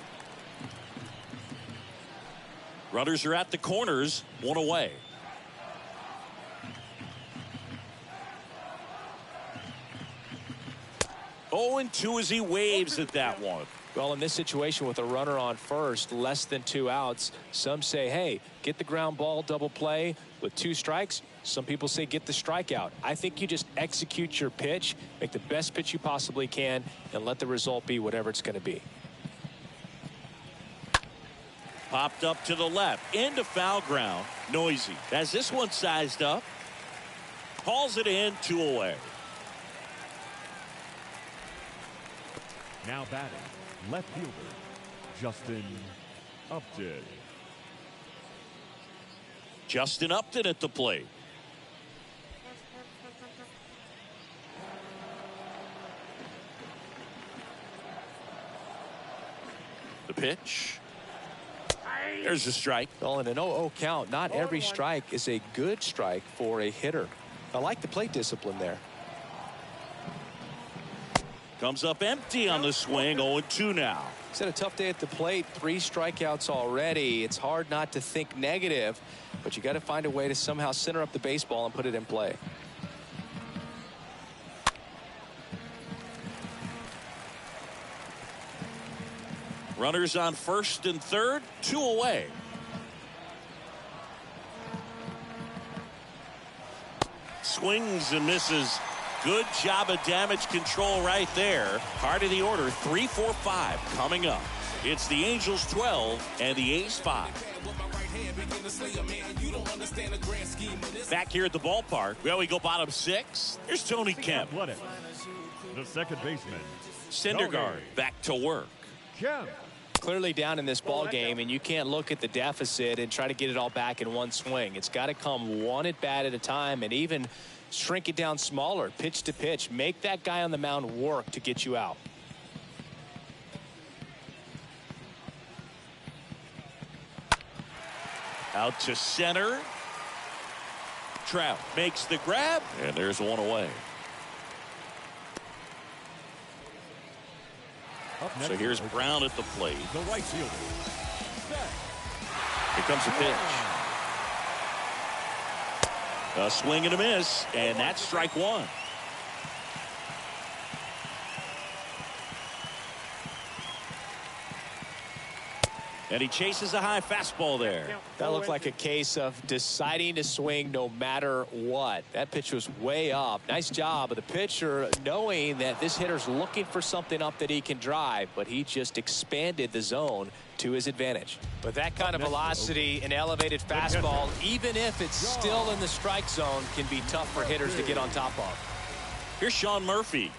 Runners are at the corners, 1 away. 0-2 as he waves at that one. Well, in this situation with a runner on first, less than 2 outs, some say, hey, get the ground ball double play with 2 strikes. Some people say get the strikeout. I think you just execute your pitch, make the best pitch you possibly can, and let the result be whatever it's going to be. Popped up to the left, into foul ground. Noisy. Has this one sized up. Calls it in, 2 away. Now batting, left fielder, Justin Upton. Justin Upton at the plate. The pitch. There's a strike. Well, in an 0-0 count, not every strike is a good strike for a hitter. I like the plate discipline there. Comes up empty on the swing. 0-2 now. He's had a tough day at the plate. 3 strikeouts already. It's hard not to think negative, but you got to find a way to somehow center up the baseball and put it in play. Runners on first and third, 2 away. Swings and misses. Good job of damage control right there. Heart of the order, 3, 4, 5 coming up. It's the Angels 12 and the A's 5. Back here at the ballpark. Well, we go bottom 6. Here's Tony Kemp. Athletic. The second baseman, Syndergaard back to work. Kemp. Clearly down in this ball game, and you can't look at the deficit and try to get it all back in one swing. It's got to come one at bat at a time, and even shrink it down smaller, pitch to pitch. Make that guy on the mound work to get you out. Out to center. Trout makes the grab, and there's 1 away. Up next, So here's Brown at the plate. the right fielder, Here comes the pitch. A swing and a miss, and that's strike 1. And he chases a high fastball there. That looked like a case of deciding to swing no matter what. That pitch was way up. Nice job of the pitcher knowing that this hitter's looking for something up that he can drive, but he just expanded the zone to his advantage. But that kind of velocity and elevated fastball, even if it's still in the strike zone, can be tough for hitters to get on top of. Here's Sean Murphy.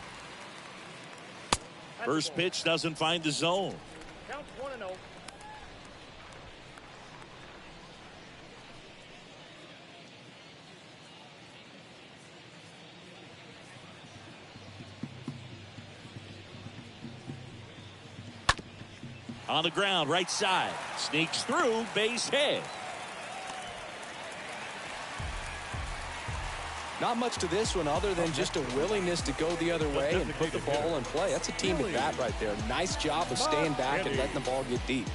First pitch doesn't find the zone. Counts 1-0. On the ground, right side. Sneaks through, base hit. Not much to this one other than just a willingness to go the other way and put the ball in play. That's a team at bat right there. Nice job of staying back and letting the ball get deep.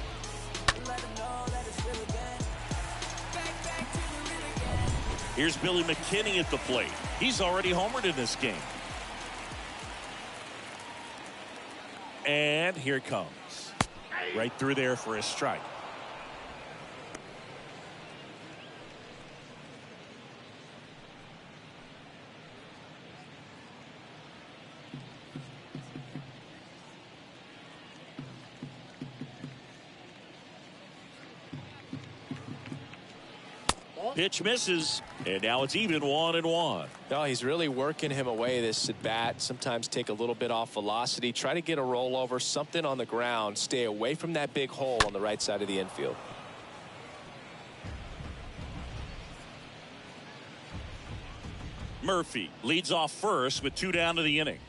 Here's Billy McKinney at the plate. He's already homered in this game. And here it comes. Right through there for a strike. Pitch misses, and now it's even 1-1. No, he's really working him away this at bat. Sometimes take a little bit off velocity. Try to get a rollover, something on the ground. Stay away from that big hole on the right side of the infield. Murphy leads off first with 2 down to the inning.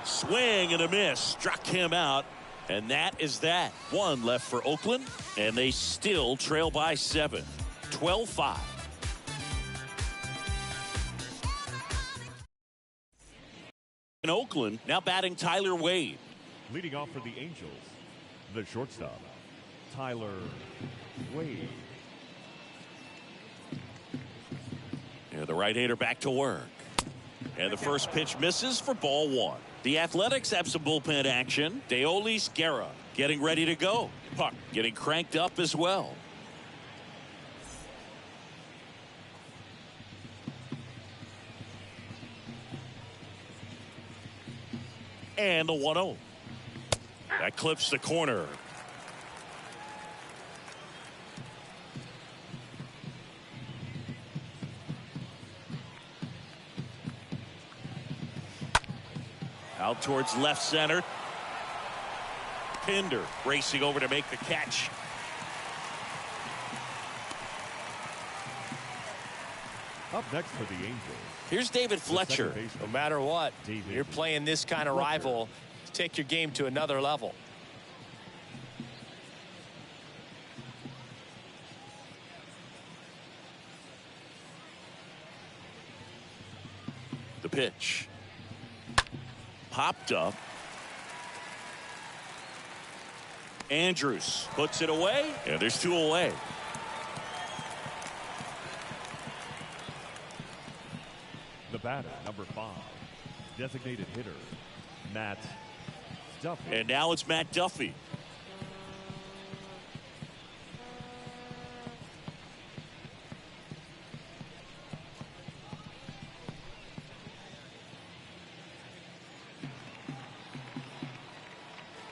Swing and a miss. Struck him out. And that is that. 1 left for Oakland, and they still trail by 7. 12-5. In Oakland, now batting Tyler Wade. leading off for the Angels, the shortstop, Tyler Wade. And the right-hander back to work. And the first pitch misses for ball one. The Athletics have some bullpen action. Deolis Guerra getting ready to go. Puck getting cranked up as well. And the 1-0. That clips the corner. Out towards left center. Pinder racing over to make the catch. Up next for the Angels. Here's David Fletcher. No matter what, you're playing this kind of rival to take your game to another level. The pitch. Popped up. Andrews puts it away, and there's two away. The batter, number 5, designated hitter, Matt Duffy. And now it's Matt Duffy.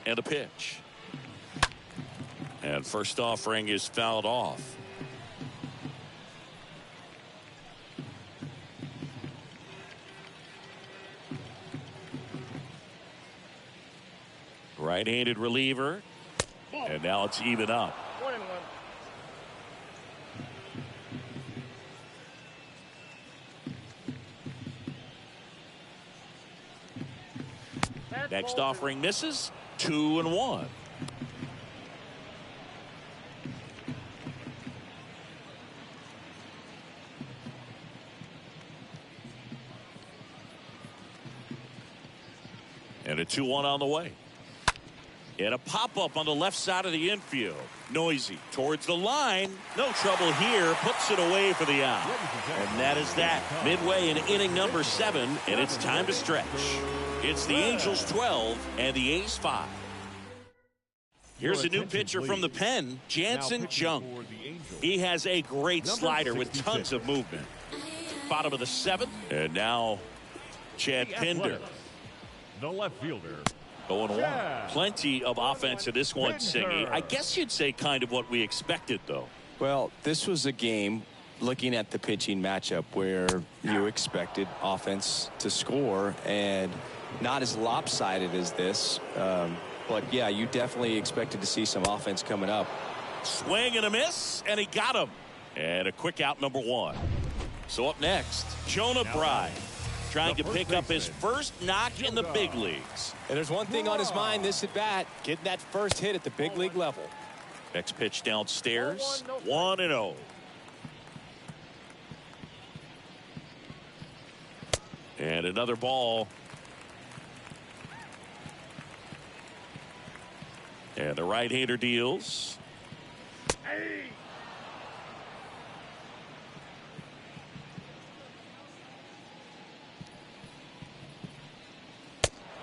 And a pitch. And first offering is fouled off. Right-handed reliever. And now it's even up. 1-1. Next offering misses. 2-1. And a 2-1 on the way. And a pop-up on the left side of the infield. Noisy towards the line. No trouble here. Puts it away for the out. And that is that. Midway in inning number 7, and it's time to stretch. It's the Angels 12 and the A's 5. Here's a new pitcher from the pen, Jansen Jung. He has a great slider with tons of movement. Bottom of the 7th. And now Chad Pinder. The left fielder. 0-1. Plenty of offense in this one, Singy. I guess you'd say kind of what we expected, though. Well, this was a game, looking at the pitching matchup, where you expected offense to score, and not as lopsided as this. But, yeah, you definitely expected to see some offense coming up. Swing and a miss, and he got him. And a quick out, number 1. So up next, Jonah Bride, trying to pick up his first knock in the big leagues. And there's one thing on his mind this at bat, getting that first hit at the big league level. Next pitch downstairs, 1-0. And another ball. And the right-hander deals.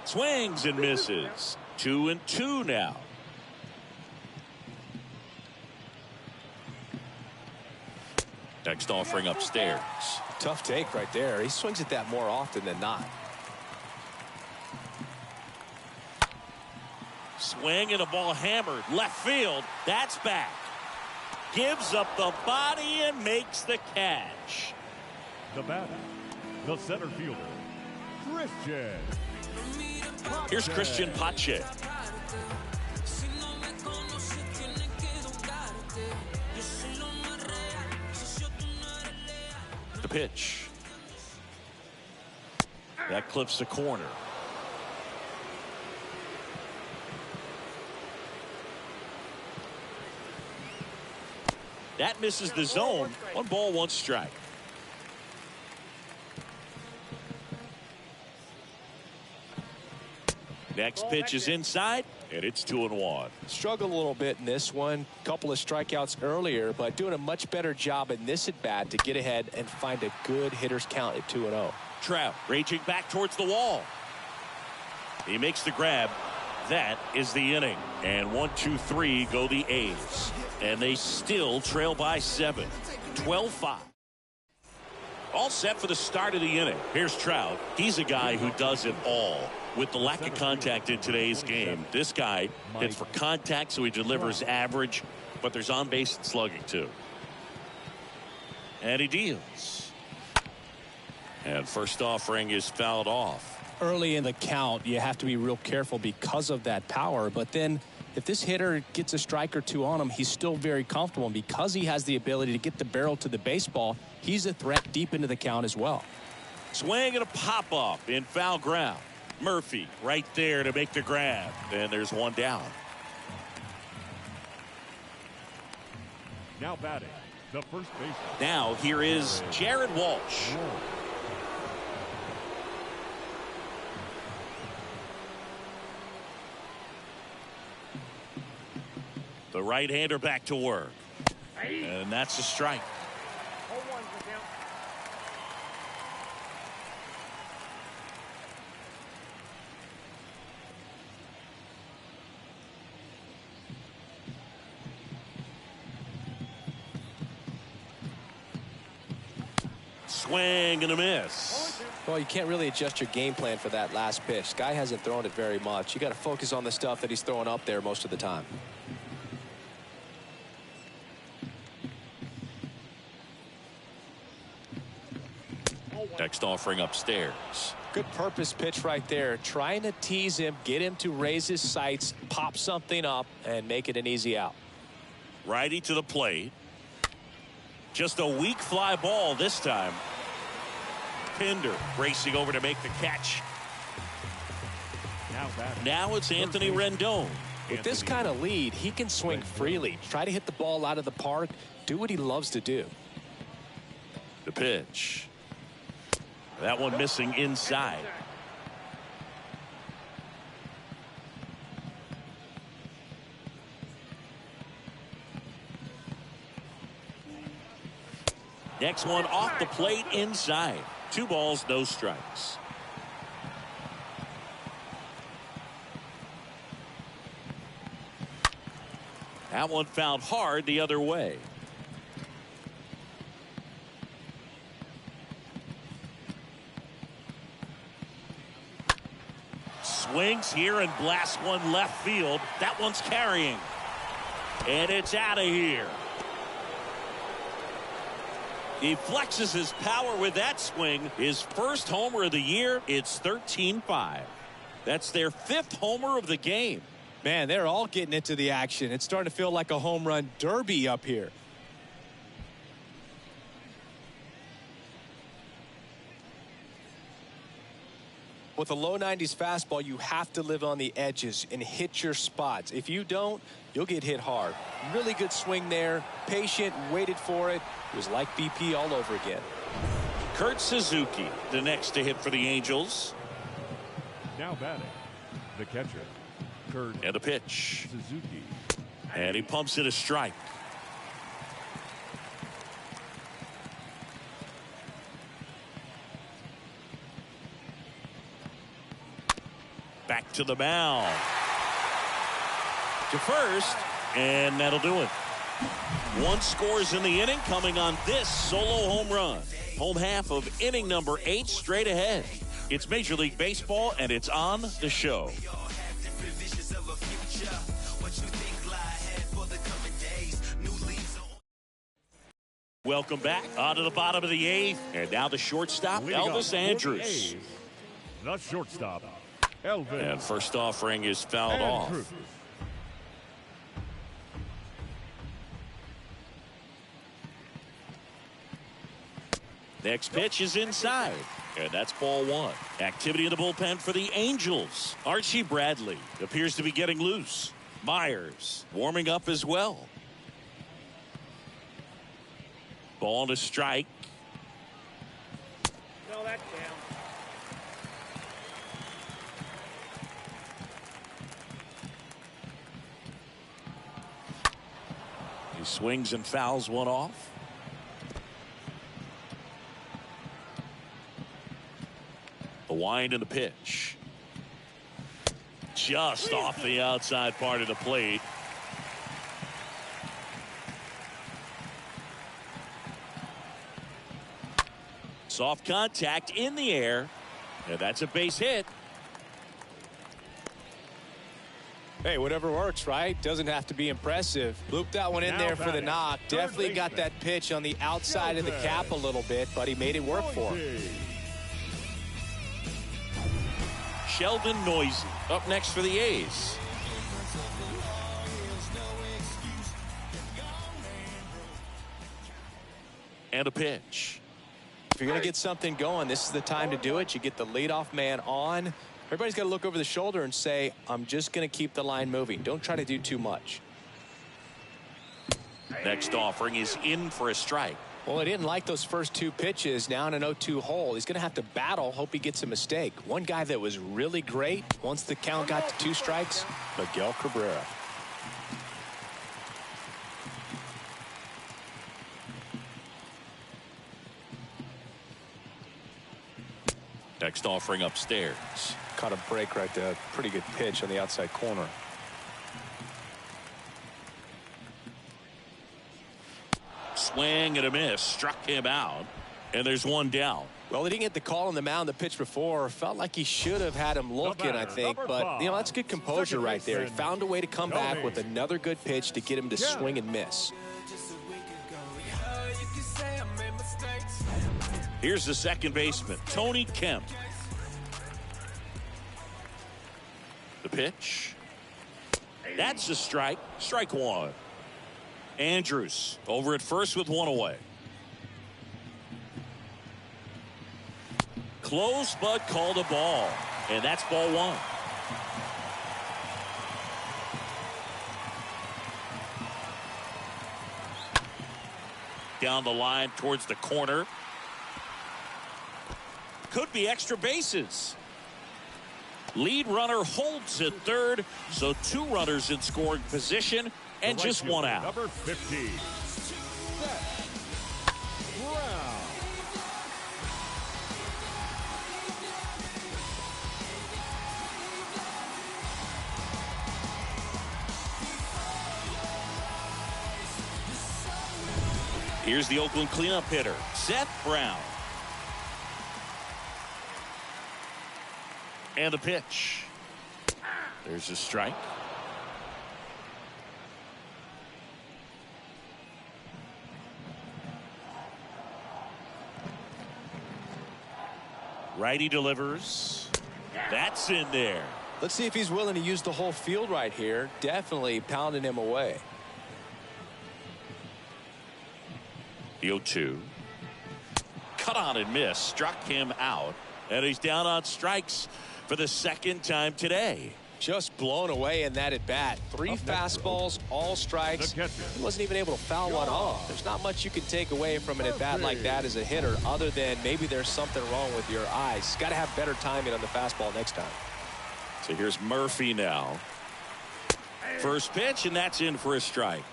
Swings and misses. 2-2 now. Next offering upstairs. Tough take right there. He swings at that more often than not. Swing and a ball hammered. Left field. That's back. Gives up the body and makes the catch. The batter, the center fielder, Christian. Here's Christian Pache. The pitch. That clips the corner. That misses the zone. 1 ball, 1 strike. Next pitch is inside, and it's 2-1. Struggled a little bit in this one. Couple of strikeouts earlier, but doing a much better job in this at bat to get ahead and find a good hitter's count at 2-0. Trout raging back towards the wall. He makes the grab. That is the inning. And 1-2-3 go the A's. And they still trail by 7. 12-5. All set for the start of the inning. Here's Trout. He's a guy who does it all. With the lack of contact in today's game, this guy hits for contact, so he delivers average, but there's on base and slugging too. And he deals. And first offering is fouled off. Early in the count, you have to be real careful because of that power. But then if this hitter gets a strike or two on him, he's still very comfortable. And because he has the ability to get the barrel to the baseball, he's a threat deep into the count as well. Swing and a pop up in foul ground. Murphy right there to make the grab. And there's one down. Now batting, the first baseman. Now here is Jared Walsh. The right-hander back to work. And that's a strike. Swing and a miss. Well, you can't really adjust your game plan for that last pitch. Guy hasn't thrown it very much. You got to focus on the stuff that he's throwing up there most of the time. Next offering upstairs. Good purpose pitch right there. Trying to tease him, get him to raise his sights, pop something up, and make it an easy out. Righty to the plate. Just a weak fly ball this time. Pinder racing over to make the catch. Now it's Anthony Rendon. With this kind of lead, he can swing freely. Try to hit the ball out of the park. Do what he loves to do. The pitch. That one missing inside. Next one off the plate inside. 2 balls, no strikes. That one fouled hard the other way. Swings here and blasts one left field. That one's carrying. And it's out of here. He flexes his power with that swing. His first homer of the year. It's 13-5. That's their 5th homer of the game. Man, they're all getting into the action. It's starting to feel like a home run derby up here. With a low 90s fastball, you have to live on the edges and hit your spots. If you don't, you'll get hit hard. Really good swing there. Patient, waited for it. It was like BP all over again. Kurt Suzuki, the next to hit for the Angels. Now batting, the catcher, Kurt. And the pitch. Suzuki. And he pumps it a strike. Back to the mound. To first, and that'll do it. 1 scores in the inning, coming on this solo home run. Home half of inning number 8 straight ahead. It's Major League Baseball, and it's on the show. Welcome back. On to the bottom of the 8th, and now the shortstop, Elvis Andrews. The shortstop, Elvis. And first offering is fouled off. Next pitch is inside, and that's ball 1. Activity in the bullpen for the Angels. Archie Bradley appears to be getting loose. Myers warming up as well. Ball to strike. No, that's down. swings and fouls one off. The wind and the pitch. Just off the outside part of the plate. Soft contact in the air. And that's a base hit. Hey, whatever works, right? Doesn't have to be impressive. Looped that one in there for the knock. Definitely got that pitch on the outside of the cap a little bit, but he made it work for him. Sheldon Noisy up next for the A's. And a pitch. If you're going to get something going, this is the time to do it. You get the leadoff man on. Everybody's got to look over the shoulder and say, I'm just going to keep the line moving. Don't try to do too much. Next offering is in for a strike. Well, he didn't like those first two pitches. Now in an 0-2 hole, he's going to have to battle. Hope he gets a mistake. One guy that was really great once the count got to 2 strikes, Miguel Cabrera. Next offering upstairs. Caught a break right there. Pretty good pitch on the outside corner. Swing and a miss. Struck him out. And there's one down. Well, he didn't get the call on the mound the pitch before. Felt like he should have had him looking, I think. But, you know, that's good composure right there. He found a way to come back with another good pitch to get him to swing and miss. Here's the second baseman, Tony Kemp. The pitch. That's a strike. Strike one. Andrews over at first with one away. Close but called a ball. And that's ball one. Down the line towards the corner. Could be extra bases. Lead runner holds at third, so 2 runners in scoring position and just one out. Number 50. Here's the Oakland cleanup hitter, Seth Brown. And the pitch. There's a strike. Righty delivers. That's in there. Let's see if he's willing to use the whole field right here. Definitely pounding him away. The 0-2. Cut on and miss. Struck him out. And he's down on strikes for the second time today. Just blown away in that at bat. 3 fastballs, all strikes. He wasn't even able to foul one off. There's not much you can take away from an at bat like that as a hitter, other than maybe there's something wrong with your eyes. Got to have better timing on the fastball next time. So here's Murphy now. First pitch, and that's in for a strike.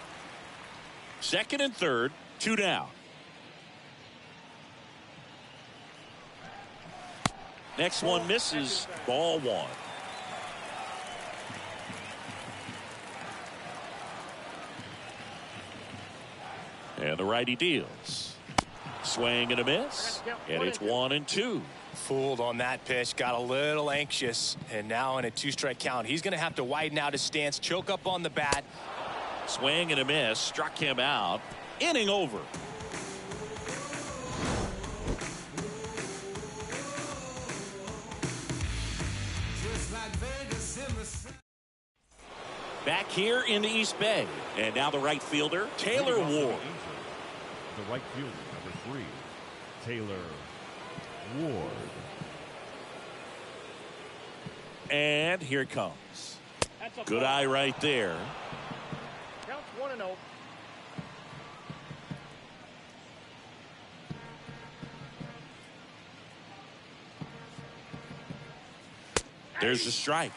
Second and third, 2 down. Next one misses. Ball one. And the righty deals. Swing and a miss. And it's 1-2. Fooled on that pitch. Got a little anxious. And now in a 2-strike count, he's going to have to widen out his stance. Choke up on the bat. Swing and a miss. Struck him out. Inning over. Back here in the East Bay. And now the right fielder, Taylor Ward. The right fielder, number 3, Taylor Ward. And here it comes. Good eye right there. Counts 1-0. There's the strike.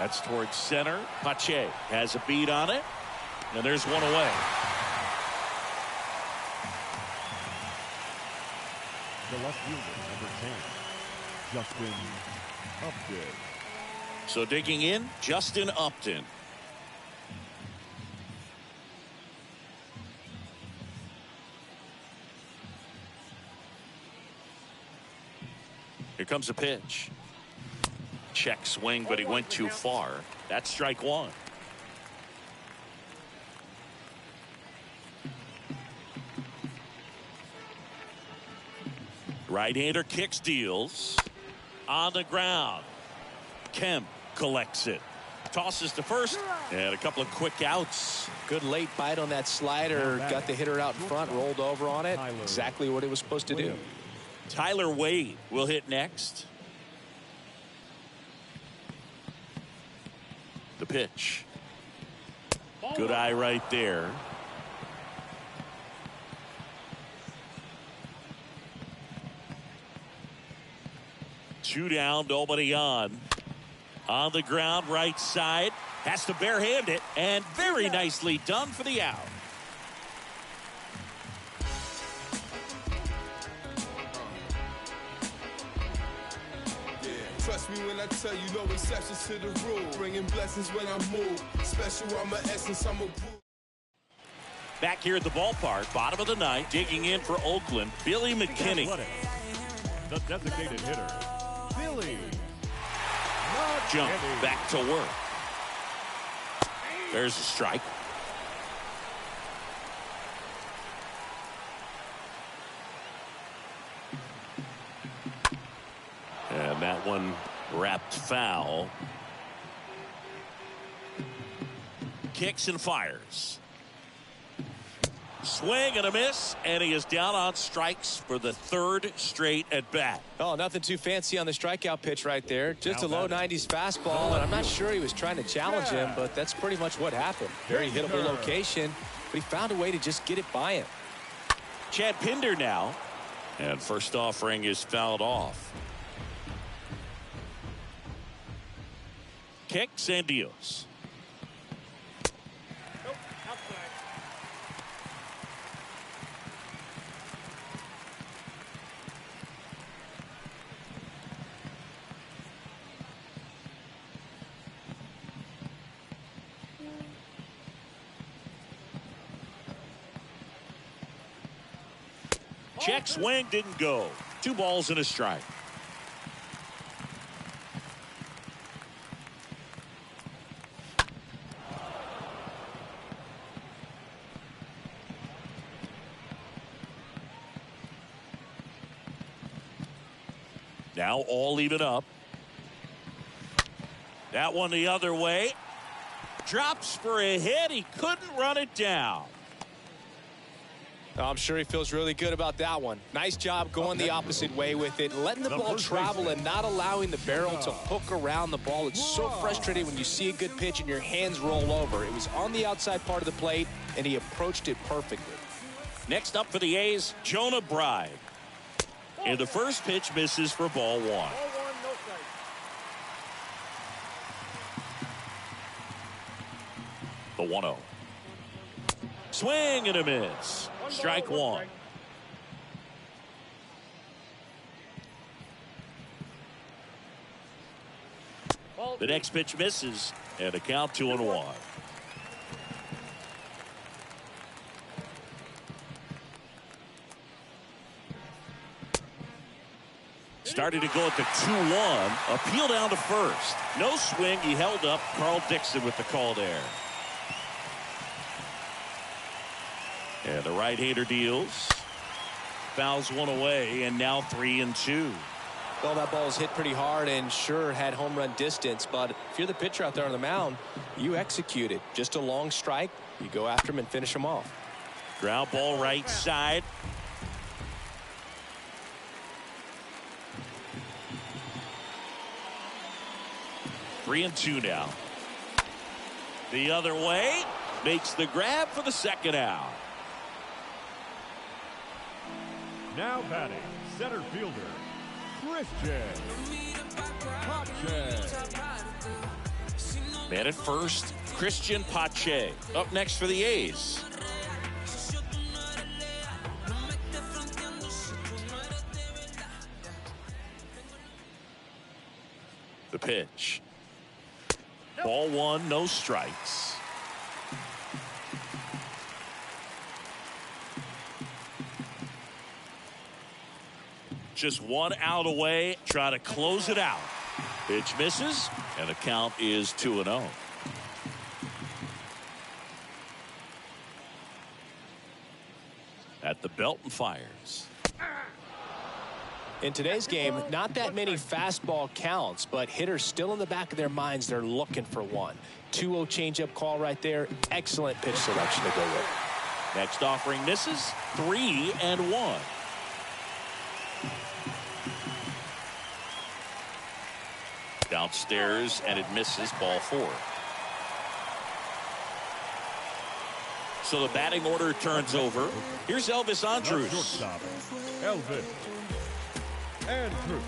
That's towards center. Pache has a beat on it. And there's one away. The left fielder, number 10, Justin Upton. So digging in, Justin Upton. Here comes a pitch. Check swing, but he went too far. That's strike one. Right-hander kicks, deals. On the ground. Kemp collects it. Tosses to first. And a couple of quick outs. Good late bite on that slider. Got the hitter out in front, rolled over on it. Exactly what it was supposed to do. Tyler Wade will hit next. The pitch. Good eye right there. Two down, nobody on. On the ground, right side. Has to barehand it, and very nicely done for the out. Trust me when I tell you, no exceptions to the rule. Bringing blessings when I move. Special, I'm an essence, I'm a proof. Back here at the ballpark, bottom of the ninth, digging in for Oakland, Billy McKinney. The designated hitter, Billy. Jump back to work. There's a strike. And that one wrapped foul. Kicks and fires. Swing and a miss, and he is down on strikes for the third straight at bat. Oh, nothing too fancy on the strikeout pitch right there. Just a low 90s fastball, and I'm not sure he was trying to challenge him, but that's pretty much what happened. Very hittable location, but he found a way to just get it by him. Chad Pinder now, and first offering is fouled off. Kicks and deals. Check swing didn't go. 2 balls and a strike. Now all even up. That one the other way. Drops for a hit. He couldn't run it down. I'm sure he feels really good about that one. Nice job going the opposite way with it, letting the ball travel and not allowing the barrel to hook around the ball. It's so frustrating when you see a good pitch and your hands roll over. It was on the outside part of the plate, and he approached it perfectly. Next up for the A's, Jonah Bride. And the first pitch misses for ball one. Ball one, no strike. The 1-0. Swing and a miss. Strike one. The next pitch misses, and a count 2-1. Started to go at the 2-1. Appeal down to first. No swing. He held up. Carl Dixon with the call there. And the right-hander deals. Fouls one away, and now 3-2. Well, that ball's hit pretty hard and sure had home run distance, but if you're the pitcher out there on the mound, you execute it. Just a long strike. You go after him and finish him off. Ground ball right side. Three and two now. The other way. Makes the grab for the second out. Now batting, center fielder, Christian Pache. Man at first, Christian Pache. Up next for the A's. The pitch. Ball one, no strikes. Just one out away. Try to close it out. Pitch misses, and the count is 2-0. At the belt and fires. In today's game, not that many fastball counts, but hitters still in the back of their minds, they're looking for one. 2-0 changeup call right there. Excellent pitch selection to go with. Next offering misses. 3-1. Downstairs, and it misses. Ball 4. So the batting order turns over. Here's Elvis Andrews. Shortstop, Elvis Andrews.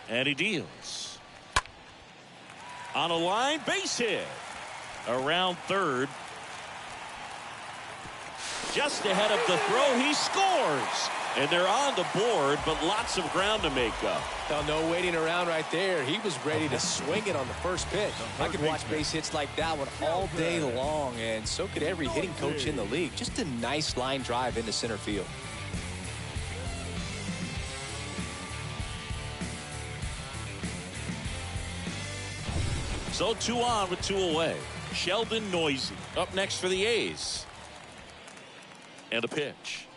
And he deals. On a line, base hit. Around third. Just ahead of the throw, he scores. And they're on the board, but lots of ground to make up. Now, no waiting around right there. He was ready to swing it on the first pitch. I could watch base hits like that one all day long, and so could every hitting coach in the league. Just a nice line drive into center field. So 2 on with 2 away. Sheldon Noisy up next for the A's. And a pitch.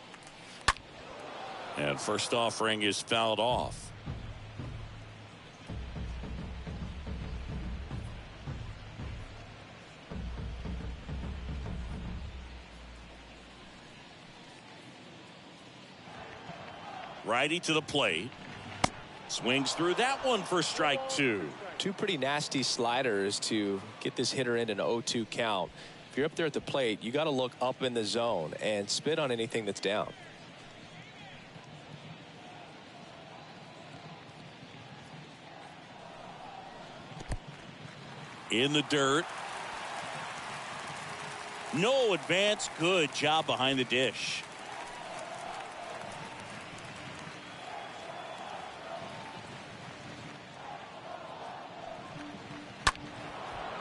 And first offering is fouled off. Righty to the plate. Swings through that one for strike 2. Two pretty nasty sliders to get this hitter in an 0-2 count. If you're up there at the plate, you got to look up in the zone and spit on anything that's down. In the dirt. No advance. Good job behind the dish.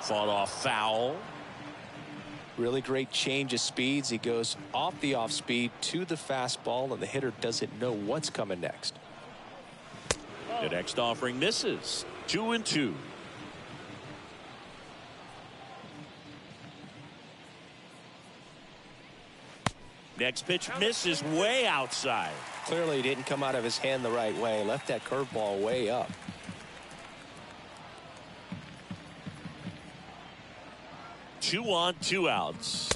Fought off foul. Really great change of speeds. He goes off the off speed to the fastball, and the hitter doesn't know what's coming next. The next offering misses. 2-2. Next pitch misses way outside. Clearly didn't come out of his hand the right way. Left that curveball way up. Two on, 2 outs.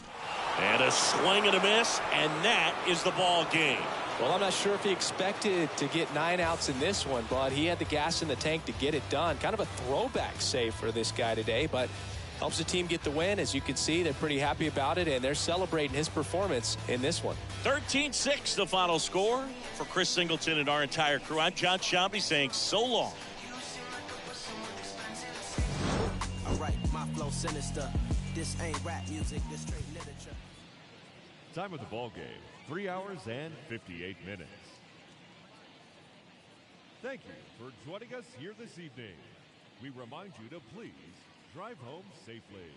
And a swing and a miss, and that is the ball game. Well, I'm not sure if he expected to get 9 outs in this one, but he had the gas in the tank to get it done. Kind of a throwback save for this guy today, but helps the team get the win. As you can see, they're pretty happy about it, and they're celebrating his performance in this one. 13-6 the final score. For Chris Singleton and our entire crew, I'm John Shambi saying so long. All right, my flow sinister. This ain't rap music, this straight literature. Time of the ball game, 3 hours and 58 minutes. Thank you for joining us here this evening. We remind you to please drive home safely.